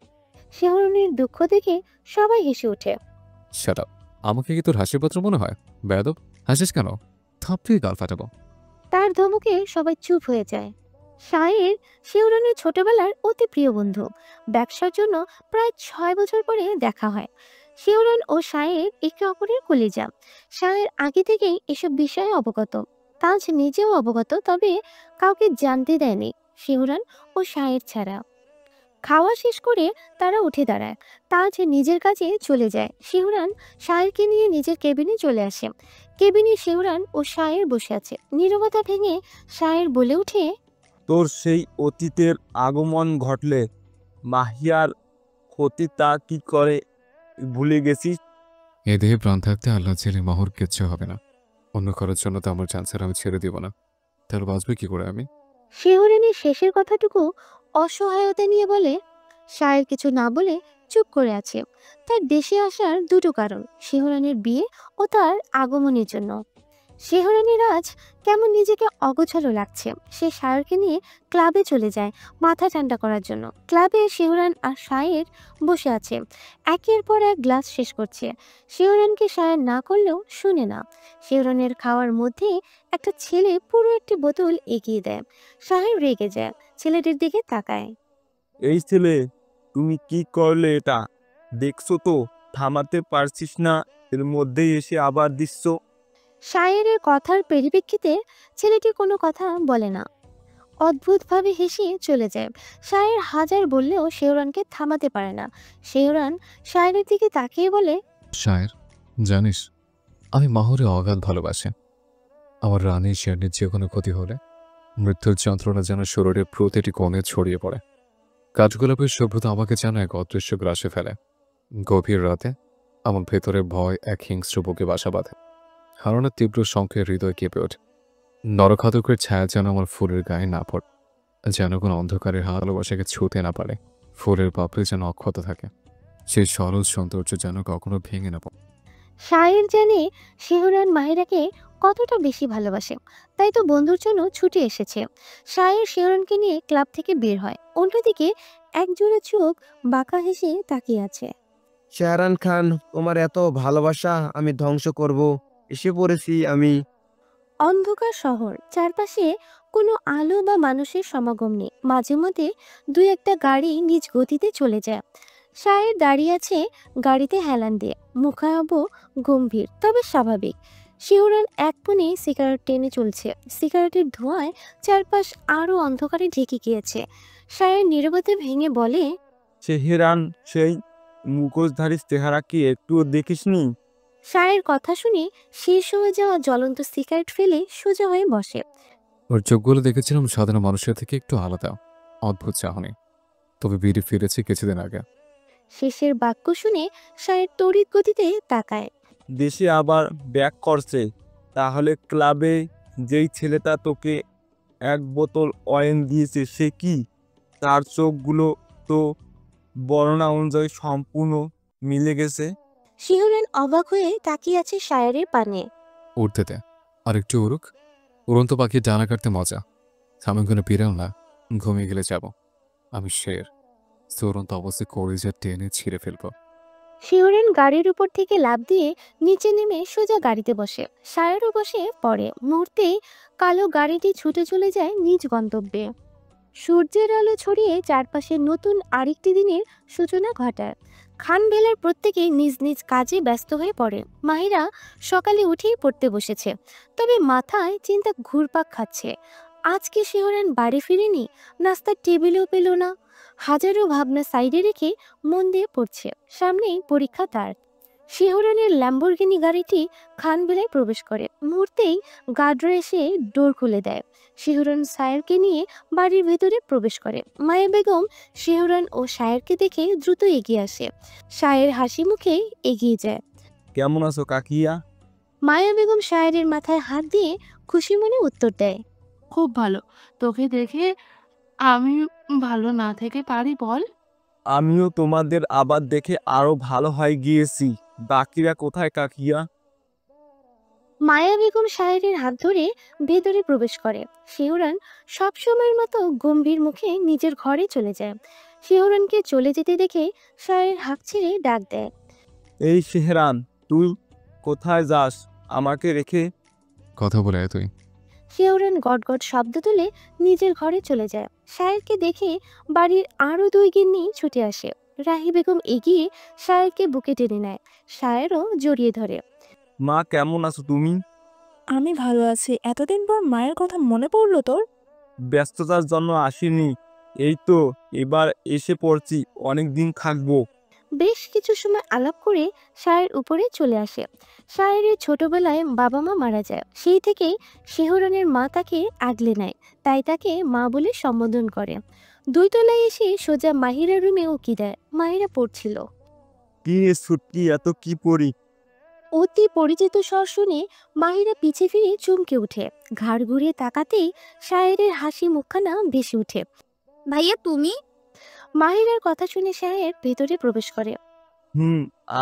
শিহরনের দুঃখ দেখে সবাই হেসে ওঠে। Shut up. আমাকে কি তোর হাসির পাত্র মনে হয়? বেয়াদব, হাসিস কেন? থাপড়িয়ে গাল ফাটাবো। তার ধমকে সবাই চুপ হয়ে যায়। শায়ের শিহরনের ছোটবেলার অতি প্রিয় বন্ধু। ব্যবসার জন্য প্রায় 6 বছর পরে দেখা হয়। শিহরন ও শায়ের একে অপরের কলিজা। শায়ের আগে থেকেই এসব বিষয়ে অবগত। তাজ নিজেও অবগত, তবে কাউকে জানতে দেয়নি শিহরন ও শায়ের ছাড়া। খাওয়া শেষ করে তারা উঠে দাঁড়ায়। তাজ নিজের কাজে চলে যায়। শিহরন শায়েরকে নিয়ে নিজের কেবিনে চলে আসে। কেবিনে শিহরন ও শায়ের বসে আছে। নীরবতা ভেঙে শায়ের বলে ওঠে, তোর সেই অতীতের আগমন ঘটলে মাহিয়ার ক্ষতি তা কি করে ভুলে গেছিস? এ দেহে প্রাণ থাকতে আল্লাহ ছেলে মহর কিচ্ছু হবে না। অন্য কারোর জন্য তো আমার চান্সের আমি ছেড়ে দিব না। তাহলে বাঁচবে কি করে আমি? শিহরনের শেষের কথাটুকু অসহায়তা নিয়ে বলে। শায়ের কিছু না বলে চুপ করে আছে। তার দেশে আসার দুটো কারণ, শিহরনের বিয়ে ও তার আগমনের জন্য। শিহরনের আজ কেমন নিজেকে অগোছালো লাগছে। সে শায়েরকে নিয়ে ক্লাবে চলে যায় মাথা ঠান্ডা করার জন্য। ক্লাবে শিহরন আর শায়ের বসে আছে, একের পর এক গ্লাস শেষ করছে। শিহরনকে শায়ের না করলেও শুনে না। শিহরনের খাওয়ার মধ্যে একটা ছেলে পুরো একটি বোতল এগিয়ে দেয়। শায়ের রেগে যায়, ছেলেটির দিকে তাকায়। এই ছেলে, তুমি কি করলে এটা? দেখছো তো থামাতে পারছিস না, এর মধ্যেই এসে আবার দিচ্ছ। শায়েরের কথার পরিপ্রেক্ষিতে ছেলেটি কোনো কথা বলে না, অদ্ভুতভাবে হেসে চলে যায়। শায়ের হাজার বললেও শিহরনকে থামাতে পারে না। শিহরন শায়েরের দিকে তাকিয়ে বলে, শায়ের, জানিস আমি মাহরে অগাধ ভালোবাসি। আমার রানী শেরনির যে কোনো ক্ষতি হলে মৃত্যুর যন্ত্রণা যেন শরীরের প্রতিটি কোণে ছড়িয়ে পড়ে। কাঠগোলাপের সভ্যতা আমাকে যেন এক অদৃশ্য গ্রাসে ফেলে। গভীর রাতে আমার ভেতরে ভয় এক হিংস্র বুকে বাসা বাঁধে। হারানোর তীব্র শঙ্কের হৃদয় কেঁপে ওঠে। নরখাতকের ছায়া যেন আমার ফুলের গায়ে না পড়ে, যেন কোনো অন্ধকারের ভালোবাসাকে ছুঁতে না পারে। ফুলের পাপড়ি যেন অক্ষত থাকে, সেই সরল সৌন্দর্য যেন কখনো ভেঙে না পড়ে। শায়ের জানে শিহরন মাহিরাকে কতটা বেশি ভালোবাসে। তাই তো বন্ধুর জন্য ছুটে এসেছে। সায়ের শিহরণকে নিয়ে ক্লাব থেকে বের হয়। অন্যদিকে একজোড়া চোখ বাঁকা হেসে তাকিয়ে আছে। শেহরান খান, তোমার এত ভালোবাসা আমি ধ্বংস করব। এসে পড়েছি আমি। অন্ধকার শহর, চারপাশে কোনো আলো বা মানুষের সমাগম নেই। মাঝে মধ্যে দুই একটা গাড়ি নিজ গতিতে চলে যায়। সায়ের দাঁড়িয়ে আছে গাড়িতে হেলান দিয়ে, মুখায়ব গম্ভীর তবে স্বাভাবিক। শিহরণ এক কোণে সিগারেট টেনে চলছে। সিগারেটের ধোঁয়ায় চারপাশ আরো অন্ধকারে ঢেকে গিয়েছে। সায়ের নীরবতা ভেঙে বলে, সেহেরান, সেই মুখোশধারী চেহারা কি একটুও দেখিসনি? সায়ের কথা শুনে শেষ হয়ে যাওয়া জ্বলন্ত সিগারেট ফেলে সোজা হয়ে বসে। ওর চোখগুলো দেখেছিলাম সাধারণ মানুষের থেকে একটু আলাদা, অদ্ভুত চাহনি। তবে বিড়ি ফিরেছে কিছুদিন আগে। শেষের বাক্য শুনে সায়ের তড়িৎ গতিতে তাকায়। দেশে আবার ব্যাক করছে। তাহলে ক্লাবে যেই ছেলেটা তোকে এক বোতল ওয়াইন দিয়েছে সে কি? তার চোখগুলো তো বর্ণনা অনুযায়ী সম্পূর্ণ মিলে গেছে। শিহরণ অবাক হয়ে তাকিয়ে আছে সায়েরের পানে। উঠতে দে, আর একটু উড়ুক। উড়ন্ত পাখি ডানা কাটতে মজা। আমি কোনো বিড়াল না, ঘুমিয়ে গেলে যাব। আমি শের, চূড়ান্ত অবস্থায় কলিজা টেনে ছিঁড়ে ফেলবো। শিহরণ গাড়ির উপর থেকে লাফ দিয়ে নিচে নেমে সোজা গাড়িতে বসে। সায়েরও বসে পড়ে। মুহূর্তেই কালো গাড়িটি ছুটে চলে যায় নিজ গন্তব্যে। সূর্যের আলো ছড়িয়ে চারপাশে নতুন আরেকটি দিনের সূচনা ঘটায়। খানবেলার প্রত্যেকে নিজ নিজ কাজে ব্যস্ত হয়ে পড়ে। মাহিরা সকালে উঠেই পড়তে বসেছে, তবে মাথায় চিন্তা ঘুরপাক খাচ্ছে। আজকে শিহরণ বাড়ি ফিরেনি, নাস্তার টেবিলেও পেল না। হাজারো ভাবনা সাইডে রেখে মন দিয়ে পড়ছে। সামনেই পরীক্ষা তার। শিহরণের ল্যাম্বরগিনি গাড়িটি খানবেলায় প্রবেশ করে। মুহূর্তেই গার্ডরা এসে ডোর খুলে দেয়। শিহরণ সায়েরকে নিয়ে বাড়ির ভেতরে প্রবেশ করে। মায়া বেগম শিহরণ ও সায়েরকে দেখে দ্রুত এগিয়ে আসে। সায়ের হাসি মুখে এগিয়ে যায়। কেমন আছো কাকিয়া? মায়া বেগম সায়েরের মাথায় হাত দিয়ে খুশি মনে উত্তর দেয়, খুব ভালো। তোকে দেখে আমি ভালো না থেকে পারি বল? আমিও তোমাদের আবার দেখে আরো ভালো হয়ে গিয়েছি। বাকিরা কোথায় কাকিয়া? মায়া বেগম সায়েরের হাত ধরে ভেতরে প্রবেশ করে। শিহরণ সবসময়ের মতো গম্ভীর মুখে নিজের ঘরে চলে যায়। শিহরণকে চলে যেতে দেখে সায়ের হাঁক ছেড়ে ডাক দেয়, এই সেহরান, তুই কোথায় যাস আমাকে রেখে? কথা বলে আয় তুই। শিহরণ গটগট শব্দ তুলে নিজের ঘরে চলে যায়। সায়েরকে দেখে বাড়ির আরো দুই গিন্নি ছুটে আসে। রাহি বেগম এগিয়ে সায়েরকে বুকে টেনে নেয়। সায়েরও জড়িয়ে ধরে। মা, কেমন আছো তুমি? আমি ভালো আছি। এতদিন পর মায়ের কথা মনে পড়লো তোর? ব্যস্ততার জন্য আসিনি, এই তো এবার এসে পড়ছি। অনেক দিন থাকবো। বেশ কিছু সময় আলাপ করে সায়ের উপরে চলে আসে। সায়েরের ছোটবেলায় বাবা মা মারা যায়। সেই থেকেই শিহরণের মা তাকে আগলে নেয়, তাই তাকে মা বলে সম্বোধন করে। দুই তলায় এসে সোজা মাহিরা রুমে উকি দেয়। মাহিরা পড়ছিল। কি রে ছুটকি, এত কি পড়ি? অতি পরিচিত স্বর শুনে মাহিরা পিছে ফিরে চমকে উঠে। ঘাড় ঘুরিয়ে তাকাতেই সায়েরের হাসি মুখখানা ভেসে উঠে। ভাইয়া তুমি? মাহিরার কথা শুনে সায়ের ভেতরে প্রবেশ করে।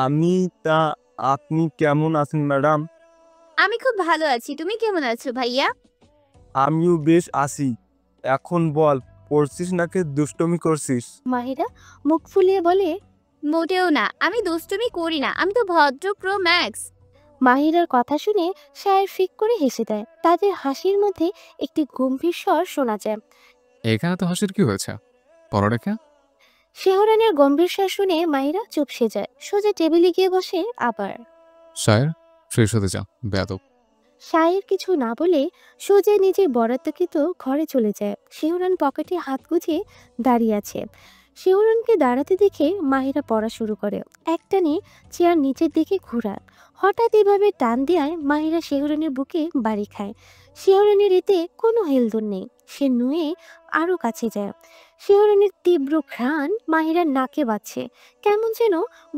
আমি তা আপনি কেমন আছেন ম্যাডাম? আমি খুব ভালো আছি। তুমি কেমন আছো ভাইয়া? আমিও বেশ আছি। এখন বল, পড়ছিস নাকি দুষ্টমি করছিস? মাহিরা মুখ ফুলিয়ে বলে, মোটেও না, আমি দুষ্টুমি করি না। আমি তো ভদ্র প্রো ম্যাক্স। মাহিরার কথা শুনে সায়ের ফিক করে হেসে দেয়। তাদের হাসির মধ্যে একটি গম্ভীর স্বর শোনা যায়। এখানে তো হাসির কি হয়েছে? পড়ালেখা? শিহরণের গম্ভীর স্বর শুনে মাহিরা চুপসে যায়। সোজা টেবিলে গিয়ে বসে আবার। শায়ের, ফ্রেশ হতে যা, বেয়াদব। সায়ের কিছু না বলে সোজা নিজের বরাদ্দকৃত ঘরে চলে যায়। শিহরণ পকেটে হাত গুছিয়ে দাঁড়িয়ে আছে। শিহরণকে দাঁড়াতে দেখে মাহিরা পড়া শুরু করে। একটানে চেয়ার নিচের দিকে ঘোরায়। হঠাৎ এভাবে টান দেওয়ায় মাহিরা শিহরণের বুকে বাড়ি খায়। শিহরণের এতে কোনো হেলদোল নেই। সে নুয়ে আরো কাছে যায়। শিহরণের তীব্র ঘ্রাণ মাহিরার নাকে বাজছে। কেমন যেন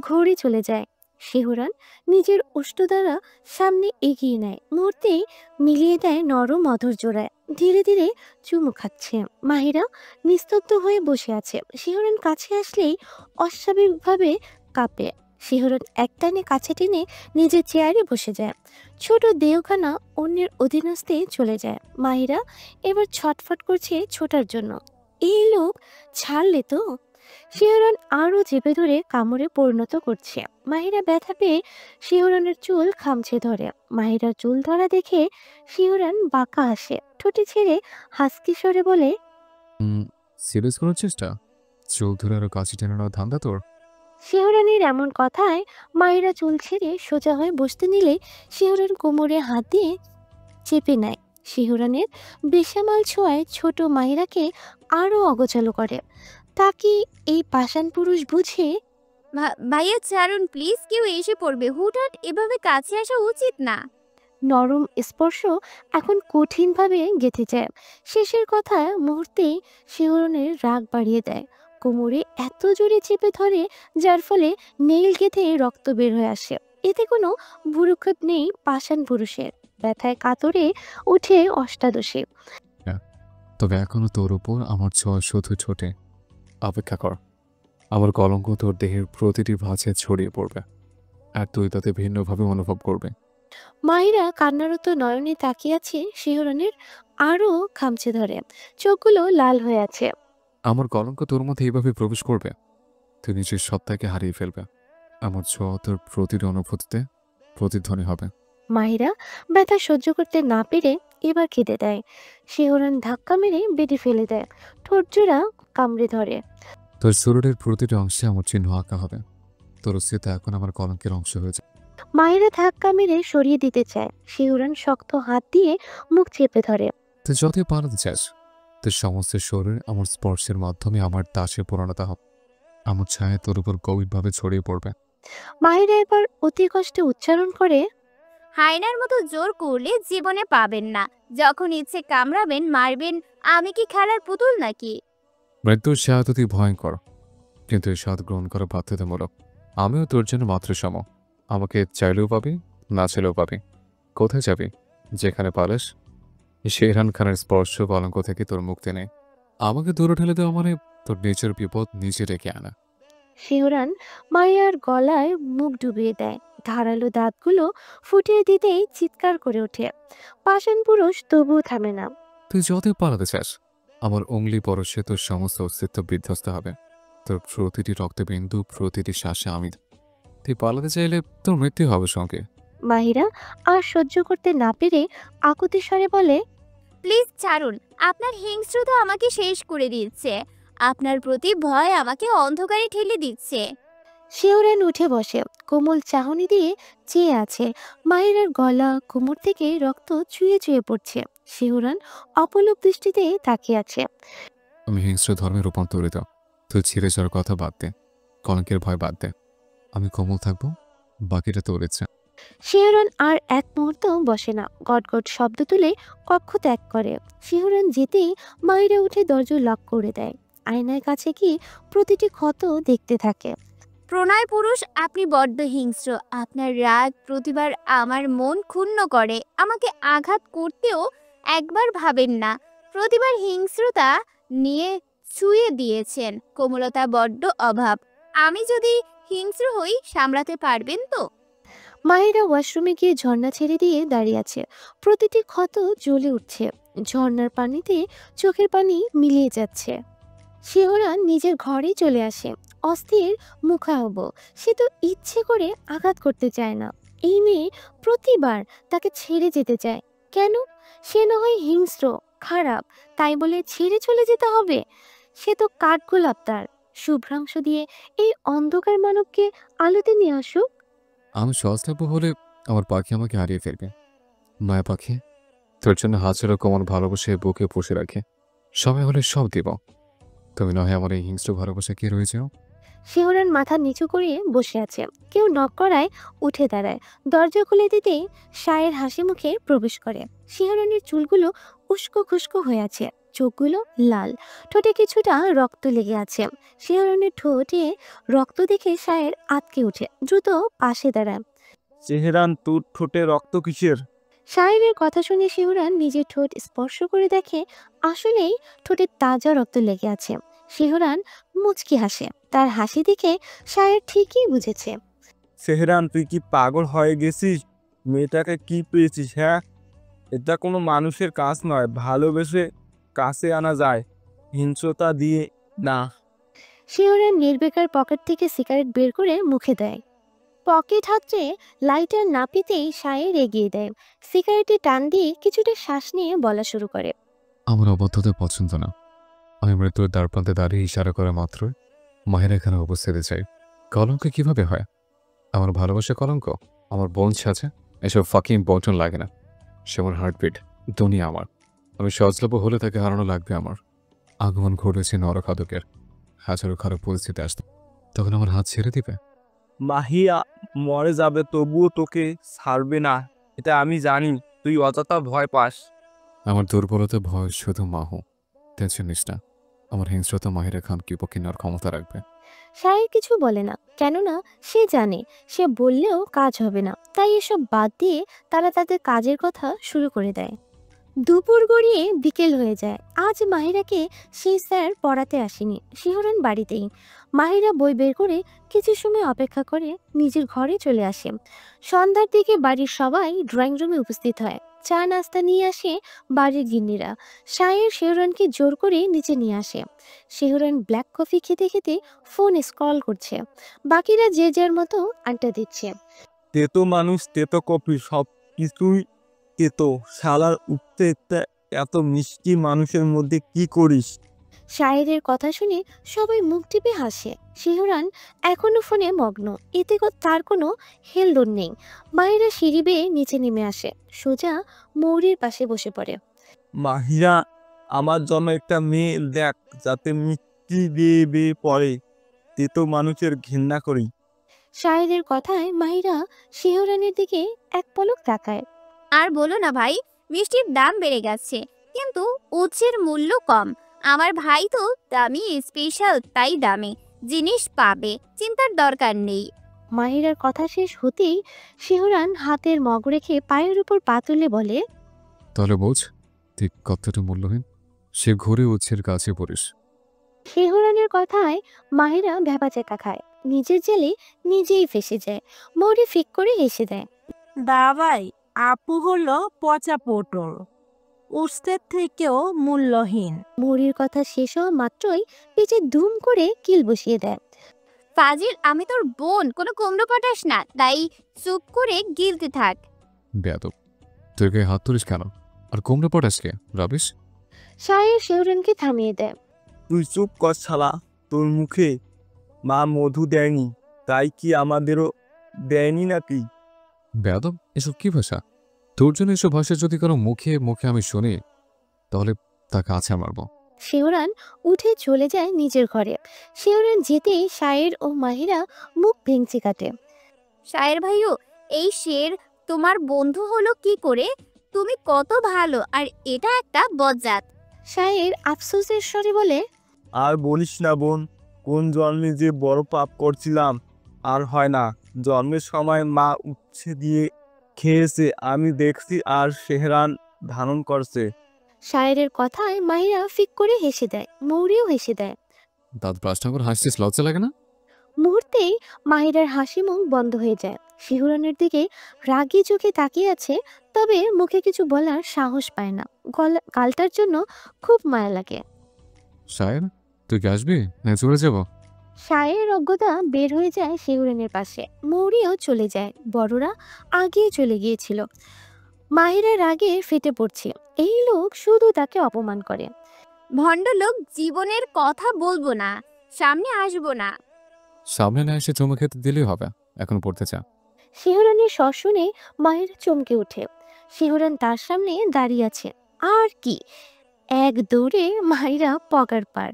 ঘুরে চলে যায়। শিহরণ নিজের ওষ্ঠ দ্বারা সামনে এগিয়ে নেয়। মুহূর্তেই মিলিয়ে দেয় নরম অধর জোড়ায়। ধীরে ধীরে চুমু খাচ্ছে। মাহিরা নিস্তব্ধ হয়ে বসে আছে। শিহরণ কাছে আসলেই অস্বাভাবিকভাবে কাঁপে। শিহরণ একটানে কাছে টেনে নিজের চেয়ারে বসে যায়। ছোট দেহখানা অন্যের অধীনস্থে চলে যায়। মাহিরা এবার ছটফট করছে ছোটার জন্য। এই লোক ছাড়লে তো। শিহরণ আরো চেপে ধরে কামড়ে পরিণত করছে। মাহিরা ব্যথা পেয়ে শিহরণের চুল খামছে ধরে। মাহিরার চুল ধরা দেখে শিহরণ বাঁকা হাসে, ঠোঁটে ছেড়ে হাসকি স্বরে বলে, সিরিয়াস কোনো চেষ্টা? চুল ধরে আরো কাছে টেনে নেওয়া ধান্দা তোর? শিহরণের এমন কথায় মাহিরা চুল ছেড়ে সোজা হয়ে বসতে নিলে শিহরণ কোমরে হাত দিয়ে চেপে নেয়। শিহরণের বেসামাল ছোঁয়ায় ছোট মাহিরাকে আরো অগোছালো করে। তা কি এই পাষাণ পুরুষ বুঝে? ভাইয়া ছাড়ুন প্লিজ, কেউ এসে পড়বে। হুটহাট এভাবে কাছে আসা উচিত না। নরম স্পর্শ এখন কঠিনভাবে গেঁথে যায়। শেষের কথা মুহূর্তেই শিহরণের রাগ বাড়িয়ে দেয়। কোমরে এত জোরে চেপে ধরে যার ফলে নেইল গেঁথে রক্ত বের হয়ে আসে। এতে কোনো ভুরুক্ষেপ নেই পাষাণ পুরুষের। ব্যথায় কাতরে উঠে অষ্টাদশী। তবে এখনো তোর উপর আমার ছোঁয়া শুধু ছোটে। অপেক্ষা কর, আমার কলঙ্ক তোর দেহের প্রতিটি ভাঁজে ছড়িয়ে পড়বে, আর তুই তাতে ভিন্নভাবে অনুভব করবে। মাহিরা কান্নারত নয়নে তাকিয়ে আছে। শিহরণের আরো খামচে ধরে, চোখগুলো লাল হয়ে আছে। আমার কলঙ্ক তোর মধ্যে এইভাবে প্রবেশ করবে, তুই নিজের সত্তাকে হারিয়ে ফেলবে। আমার ছোঁয়া তোর প্রতিটি অনুভূতিতে প্রতিধ্বনি হবে। মাহিরা ব্যথা সহ্য করতে না পেরে এবার কেঁদে দেয়। শিহরণ ধাক্কা মেরে বেঁধে ফেলে দেয়, ঠোঁট জোড়া কামড়ে ধরে। তোর শরীরের প্রতিটি অংশে আমার চিহ্ন আঁকা হবে, তোর অস্তিত্ব এখন আমার কলঙ্কের অংশ হয়ে যায়। মাহিরা ধাক্কা মেরে সরিয়ে দিতে চায়। শিহরণ শক্ত হাত দিয়ে মুখ চেপে ধরে। তুই যতই পালাতে চাস, তোর সমস্ত শরীর আমার স্পর্শের মাধ্যমে আমার দাসে পরিণত হবে। আমার ছায়া তোর উপর গভীরভাবে ছড়িয়ে পড়বে। মাহিরা এবার অতি কষ্টে উচ্চারণ করে, হায়নার মতো জোর করলে জীবনে পাবেন না। যখন ইচ্ছে কামড়াবেন, মারবেন। আমি কি খেলার পুতুল নাকি? মৃত্যুর স্বাদ অতি ভয়ঙ্কর, কিন্তু এই স্বাদ গ্রহণ করা বাধ্যতামূলক। আমিও তোর জন্য মাত্র সম। আমাকে চাইলেও পাবি, না চাইলেও পাবি। কোথায় যাবি? যেখানে পালাস। শেরহান খানের স্পর্শ কলঙ্ক থেকে তোর মুক্তি নেই। আমাকে দূরে ঠেলে দেওয়া মানে তোর নিজের বিপদ নিজে ডেকে আনা। শিহরণ মাহিরার গলায় মুখ ডুবিয়ে দেয়। ধারালো দাঁতগুলো ফুটিয়ে দিতেই চিৎকার করে ওঠে। পাষাণ পুরুষ তবুও থামে না। তুই যতই পালাতে চাস, আমার অঙ্গলি পরশে তোর সমস্ত অস্তিত্ব বিধ্বস্ত হবে। তোর প্রতিটি রক্তবিন্দু, প্রতিটি শ্বাসে আমি। তুই পালাতে চাইলে তোর মৃত্যু হবে সঙ্গে। মাহিরা আর সহ্য করতে না পেরে আকুতি স্বরে বলে, প্লিজ ছাড়ুন। আপনার হিংস্রতা আমাকে শেষ করে দিচ্ছে। আপনার প্রতি ভয় আমাকে অন্ধকারে ঠেলে দিচ্ছে। শিহরণ উঠে বসে, কোমল চাহনি দিয়ে চেয়ে আছে। মাহিরার গলা, কোমর থেকে রক্ত চুয়ে চুয়ে পড়ছে। শিহরণ অপলক দৃষ্টিতে তাকিয়ে আছে। আমি হিংস্র ধর্মে রূপান্তরিত। তুই ছিঁড়ে যাওয়ার কথা বাদ দে, কলঙ্কের ভয় বাদ দে। আমি কোমল থাকবো, বাকিটা তোর ইচ্ছা। শিহরণ আর এক মুহূর্ত বসে না, গটগট শব্দ তুলে কক্ষ ত্যাগ করে। শিহরণ যেতেই মাহিরা উঠে দরজা লক করে দেয়। আয়নার কাছে গিয়ে প্রতিটি ক্ষত দেখতে থাকে। প্রণয় পুরুষ, আপনি বড্ড হিংস্র। আপনার রাগ প্রতিবার আমার মন ক্ষুণ্ণ করে। আমাকে আঘাত করতেও একবার ভাবেন না। প্রতিবার হিংস্রতা নিয়ে ছুঁয়ে দিয়েছেন। কোমলতা বড্ড অভাব। আমি যদি হিংস্র হই, সামলাতে পারবেন তো? মাহিরা ওয়াশরুমে গিয়ে ঝর্ণা ছেড়ে দিয়ে দাঁড়িয়ে আছে। প্রতিটি ক্ষত জ্বলে উঠছে, ঝর্ণার পানিতে চোখের পানি মিলিয়ে যাচ্ছে। শিহরণ নিজের ঘরে চলে আসে, অস্থির মুখাহব। সে তো ইচ্ছে করে আঘাত করতে চায় না। এই মেয়ে প্রতিবার তাকে ছেড়ে যেতে চায় কেন? সে না হয় হিংস্র, খারাপ, তাই বলে ছেড়ে চলে যেতে হবে? সে তো কাঠগোলাপ, তার শুভ্রাংশ দিয়ে এই অন্ধকার মানবকে আলোতে নিয়ে আসুক। আমি সহজলভ্য হলে আমার পাখি আমাকে হারিয়ে ফেলবে। মায়া পাখি, তোর জন্য হাজারো কোমল ভালোবাসে বুকে পুষে রাখে। সময় হলে সব দিব। তুমি নয় আমার এই হিংস্র ভালোবাসা কি রয়েছে? শিহরণ মাথা নিচু করে বসে আছে। কেউ নক করায় উঠে দাঁড়ায়। দরজা খুলে দিতেই সায়ের হাসি মুখে প্রবেশ করে। শিহরণের চুলগুলো উস্কো খুস্কো হয়ে আছে, চোখগুলো লাল, ঠোঁটে কিছুটা রক্ত লেগে আছে। শিহরণের ঠোঁটে রক্ত দেখে সায়ের আতকে উঠে দ্রুত পাশে দাঁড়ায়। চেহারান, তোর ঠোঁটে রক্ত কিসের? সায়েরের কথা শুনে শিহরণ নিজের ঠোঁট স্পর্শ করে দেখে আসলেই ঠোঁটে তাজা রক্ত লেগে আছে। শিহরণ মুচকি হাসে। তার হাসি দেখে সায়ের ঠিকই বুঝেছে সেহরান, তুই কি পাগল হয়ে গেছিস? মেয়েটাকে কি পেয়েছিস? হ্যাঁ, এটা কোনো মানুষের কাজ নয়, ভালোবেসে কাছে আনা যায়, হিংস্রতা দিয়ে না। শিহরণ নির্বিকার পকেট থেকে সিগারেট বের করে মুখে দেয়। পকেট হাতড়ে লাইটার নাপিতেই সায়ের এগিয়ে দেয়। সিগারেটে টান দিয়ে কিছুটা শ্বাস নিয়ে বলা শুরু করে। আমার অবদ্ধতা পছন্দ না। আমি মৃত্যুর দ্বারপ্রান্তে দাঁড়িয়ে ইশারা করে মাত্রই মাহিরা এখানে উপস্থিতি চাই। কলঙ্ক কিভাবে হয়? আমার ভালোবাসা কলঙ্ক? আমার বোন আছে, এসব ফাঁকি ইম্পর্টেন্ট লাগে না। সে আমার হার্টবিট, দুনিয়া আমার। আমি সহজলভ্য হলে তাকে হারানো লাগবে আমার। আগমন ঘটেছে নরখাদকের। হাজারো খারাপ পরিস্থিতি আসতো, তখন আমার হাত ছেড়ে দিবে? মাহিয়া মরে যাবে, তবুও তোকে ছাড়বে না, এটা আমি জানি। তুই অযথা ভয় পাস। আমার দুর্বলতা ভয় শুধু মাহু। টেনশন নিস না, আমার হিংস্রতা মাহিরা খান কি কেনার ক্ষমতা রাখবে। সায়ের কিছু বলে না, কেননা সে জানে সে বললেও কাজ হবে না। তাই এসব বাদ দিয়ে তারা তাদের কাজের কথা শুরু করে দেয়। দুপুর গড়িয়ে বিকেল হয়ে যায়। আজ মাহিরাকে সেই স্যার পড়াতে আসেনি, শিহরণ বাড়িতেই। মাহিরা বই বের করে কিছু সময় অপেক্ষা করে নিজের ঘরে চলে আসে। সন্ধ্যার দিকে বাড়ির সবাই ড্রয়িং রুমে উপস্থিত হয়। চা নাস্তা নিয়ে আসে বাড়ির গিন্নিরা। সায়ের শিহরণকে জোর করে নিচে নিয়ে আসে। শিহরণ ব্ল্যাক কফি খেতে খেতে ফোন স্ক্রল করছে। বাকিরা যে যার মতো আড্ডা দিচ্ছে। তেতো মানুষ, তেতো কপি, সব কিছুই তেতো। শালার উঠতে উঠতে এত মিষ্টি মানুষের মধ্যে কি করিস? শায়েরের কথা শুনে সবাই মুখ টিপে হাসে। শিহরণ এখনো ফোনে মগ্ন, এতে তার কোনো হেলদোল নেই। মায়েরা সিঁড়ি বেয়ে নিচে নেমে আসে, সোজা মৌরির পাশে বসে পড়ে। মাহিরা, আমার জন্য একটা মেয়ে দেখ, যাতে মিষ্টি বেয়ে বেয়ে পড়ে। তেতো মানুষের ঘৃণা করি। শায়েরের কথায় মাহিরা শিহরণের দিকে এক পলক তাকায়। আর বলো না ভাই, মিষ্টির দাম বেড়ে গেছে, কিন্তু উচ্ছের মূল্য কম। আমার ভাই তো দামি স্পেশাল, তাই দামে জিনিস পাবে, চিন্তার দরকার নেই। মাহিরার কথা শেষ হতেই শিহরণ হাতের মগ রেখে পায়ের উপর পা তুলে বলে, তাহলে বোঝ ঠিক কতটা মূল্যহীন। সে ঘুরে উচ্ছের কাছে পড়িস। শিহরণের কথায় মাহিরা ভ্যাবাচেকা খায়, নিজের জেলে নিজেই ফেসে যায়। মৌরি ফিক করে হেসে দেয়। দাবাই, আপু হলো পচা পটল, উস্তের থেকেও মূল্যহীন। মৌরির কথা শেষ হওয়া মাত্রই পিছে ধুম করে কিল বসিয়ে দেয়। ফাজিল, আমি তোর বোন, কোনো কুমড়ো পটাস না, তাই চুপ করে গিলতে থাক। বেয়াদব, তুই গায়ে হাত তুলিস কেন? আর কুমড়ো পটাসকে রাবিস। শায়ের শিহরণকে থামিয়ে দেয়। তুই চুপ কর শালা। তোর মুখে মা মধু দেয়নি, তাই কি আমাদেরও দেয়নি নাকি? বেয়াদব, এসব কি ভাষা? তোর জন্য এসব ভাষা যদি কারো মুখে মুখে আমি শুনি, তাহলে তাকে আছে মারবো। শিহরণ উঠে চলে যায় নিজের ঘরে। শিহরণ যেতেই শায়ের ও মাহিরা মুখ ভেঙচি কাটে। শায়ের ভাইও, এই শের তোমার বন্ধু হলো কি করে? তুমি কত ভালো, আর এটা একটা বজ্জাত। শায়ের আফসোসের স্বরে বলে, আর বলিস না বোন, কোন জন্মে যে বড় পাপ করছিলাম, আর হয় না। জন্মের সময় মা উচ্ছে দিয়ে খেয়েছে, আমি দেখছি, আর সেহরান ধারণ করছে। শায়েরের কথায় মাহিরা ফিক করে হেসে দেয়। মৌরিও হেসে দেয়। দাঁত ব্রাশ না করে হাসছিস, লজ্জা লাগে না? মুহূর্তেই মাহিরার হাসি মুখ বন্ধ হয়ে যায়। শিহরণের দিকে রাগী চোখে তাকিয়ে আছে, তবে মুখে কিছু বলার সাহস পায় না। গালটার জন্য খুব মায়া লাগে। শায়ের, তুই কি আসবি না চলে যাব? শায়ের অজ্ঞতা বের হয়ে যায় শিহরণের পাশে। মৌরিও চলে যায়, বড়রা আগেই চলে গিয়েছিল। মাহিরা রাগে ফেটে পড়ছে, এই লোক শুধু তাকে অপমান করে। ভণ্ড লোক, জীবনের কথা বলবো না, সামনে আসবো না। সামনে না এসে চুমু খেতে দিলেই হবে, এখন পড়তে চা। শিহরণের স্বর শুনে মাহিরা চমকে ওঠে। শিহরণ তার সামনে দাঁড়িয়ে আছে। আর কি, এক দৌড়ে মাহিরা পগার পার।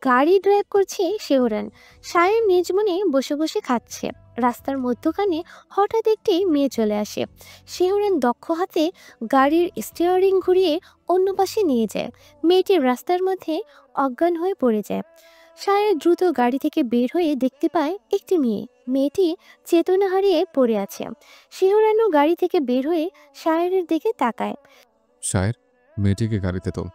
গাড়ি ড্রাইভ করছে শিহরণ। শায়ের নিজ মনে বসে বসে খাচ্ছে। রাস্তার মধ্যখানে হঠাৎ একটি মেয়ে চলে আসে। শিহরণ দক্ষ হাতে গাড়ির স্টিয়ারিং ঘুরিয়ে অন্য পাশে নিয়ে যায়। মেয়েটি রাস্তার মধ্যে অজ্ঞান হয়ে পড়ে যায়। শায়ের দ্রুত গাড়ি থেকে বের হয়ে দেখতে পায় একটি মেয়ে। মেয়েটি চেতনা হারিয়ে পড়ে আছে। শিহরণও গাড়ি থেকে বের হয়ে শায়েরের দিকে তাকায়। শায়ের, মেয়েটিকে গাড়িতে তোল।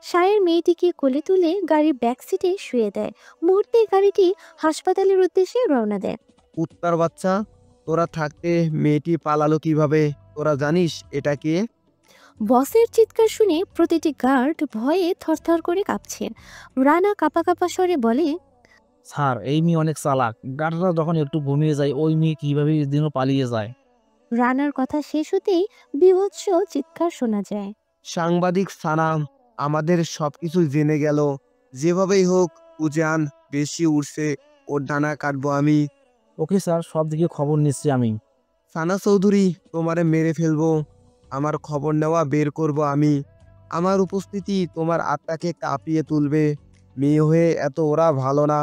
শায়ের মেয়েটিকে কোলে তুলে গাড়ির ব্যাক সিটে শুয়ে দেয়। মুহূর্তে গাড়িটি হাসপাতালের উদ্দেশ্যে রওনা দেয়। উত্তর বাচ্চা, তোরা থাকতে মেয়েটি পালালো কিভাবে? তোরা জানিস এটা কে? বসের চিৎকার শুনে প্রতিটি গার্ড ভয়ে থরথর করে কাঁপছে। রানা কাঁপা কাঁপা স্বরে বলে, স্যার এই মেয়ে অনেক চালাক, গার্ডরা যখন একটু ঘুমিয়ে যায় ওই মেয়ে কিভাবে দিনও পালিয়ে যায়। রানার কথা শেষ হতেই বীভৎস চিৎকার শোনা যায়। সাংবাদিক সানাম আমাদের সবকিছু জেনে গেল। যেভাবেই হোক উজান বেশি উঠছে, ওর ডানা কাটবো আমি। ওকে স্যার, সব দিকে খবর নিচ্ছি আমি। সানা চৌধুরী, তোমারে মেরে ফেলবো। আমার খবর নেওয়া বের করব আমি। আমার উপস্থিতি তোমার আত্মাকে কাঁপিয়ে তুলবে। মেয়ে হয়ে এত ওরা ভালো না।